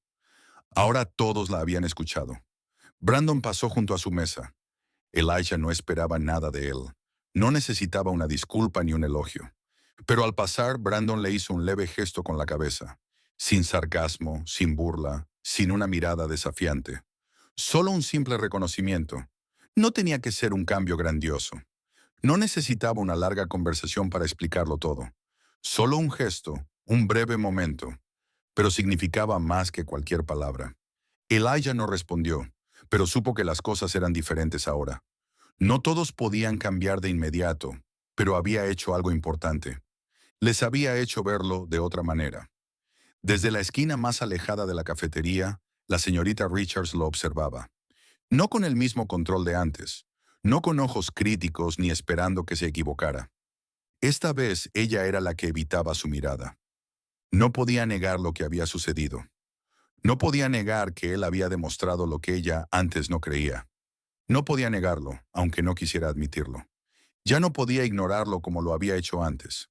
Ahora todos la habían escuchado. Brandon pasó junto a su mesa. Elijah no esperaba nada de él. No necesitaba una disculpa ni un elogio. Pero al pasar, Brandon le hizo un leve gesto con la cabeza, sin sarcasmo, sin burla, sin una mirada desafiante. Solo un simple reconocimiento. No tenía que ser un cambio grandioso. No necesitaba una larga conversación para explicarlo todo. Solo un gesto, un breve momento, pero significaba más que cualquier palabra. Elijah no respondió, pero supo que las cosas eran diferentes ahora. No todos podían cambiar de inmediato, pero había hecho algo importante. Les había hecho verlo de otra manera. Desde la esquina más alejada de la cafetería, la señorita Richards lo observaba. No con el mismo control de antes, no con ojos críticos ni esperando que se equivocara. Esta vez ella era la que evitaba su mirada. No podía negar lo que había sucedido. No podía negar que él había demostrado lo que ella antes no creía. No podía negarlo, aunque no quisiera admitirlo. Ya no podía ignorarlo como lo había hecho antes.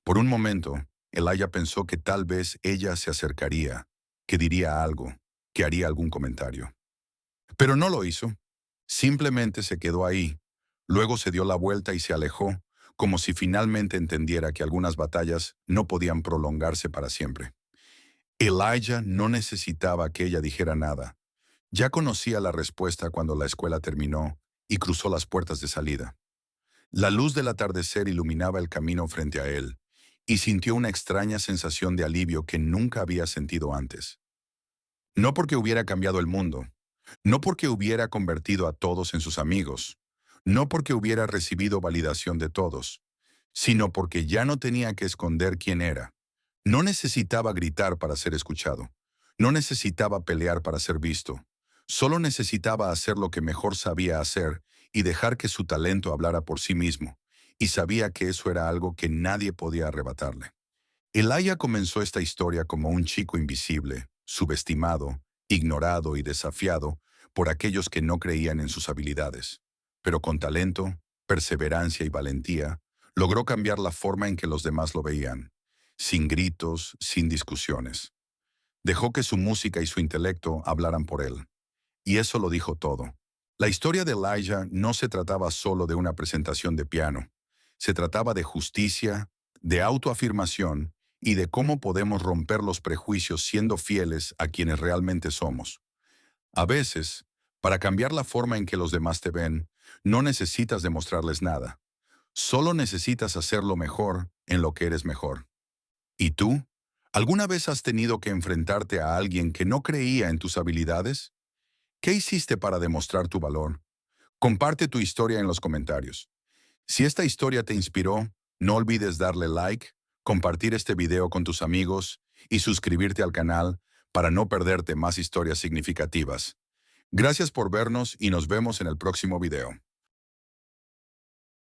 Por un momento, Elijah pensó que tal vez ella se acercaría, que diría algo, que haría algún comentario. Pero no lo hizo. Simplemente se quedó ahí. Luego se dio la vuelta y se alejó, como si finalmente entendiera que algunas batallas no podían prolongarse para siempre. Elijah no necesitaba que ella dijera nada. Ya conocía la respuesta cuando la escuela terminó y cruzó las puertas de salida. La luz del atardecer iluminaba el camino frente a él, y sintió una extraña sensación de alivio que nunca había sentido antes. No porque hubiera cambiado el mundo, no porque hubiera convertido a todos en sus amigos, no porque hubiera recibido validación de todos, sino porque ya no tenía que esconder quién era. No necesitaba gritar para ser escuchado, no necesitaba pelear para ser visto, solo necesitaba hacer lo que mejor sabía hacer y dejar que su talento hablara por sí mismo, y sabía que eso era algo que nadie podía arrebatarle. Elijah comenzó esta historia como un chico invisible, subestimado, ignorado y desafiado por aquellos que no creían en sus habilidades. Pero con talento, perseverancia y valentía, logró cambiar la forma en que los demás lo veían, sin gritos, sin discusiones. Dejó que su música y su intelecto hablaran por él. Y eso lo dijo todo. La historia de Elijah no se trataba solo de una presentación de piano. Se trataba de justicia, de autoafirmación y de cómo podemos romper los prejuicios siendo fieles a quienes realmente somos. A veces, para cambiar la forma en que los demás te ven, no necesitas demostrarles nada. Solo necesitas hacerlo mejor en lo que eres mejor. ¿Y tú? ¿Alguna vez has tenido que enfrentarte a alguien que no creía en tus habilidades? ¿Qué hiciste para demostrar tu valor? Comparte tu historia en los comentarios. Si esta historia te inspiró, no olvides darle like, compartir este video con tus amigos y suscribirte al canal para no perderte más historias significativas. Gracias por vernos y nos vemos en el próximo video.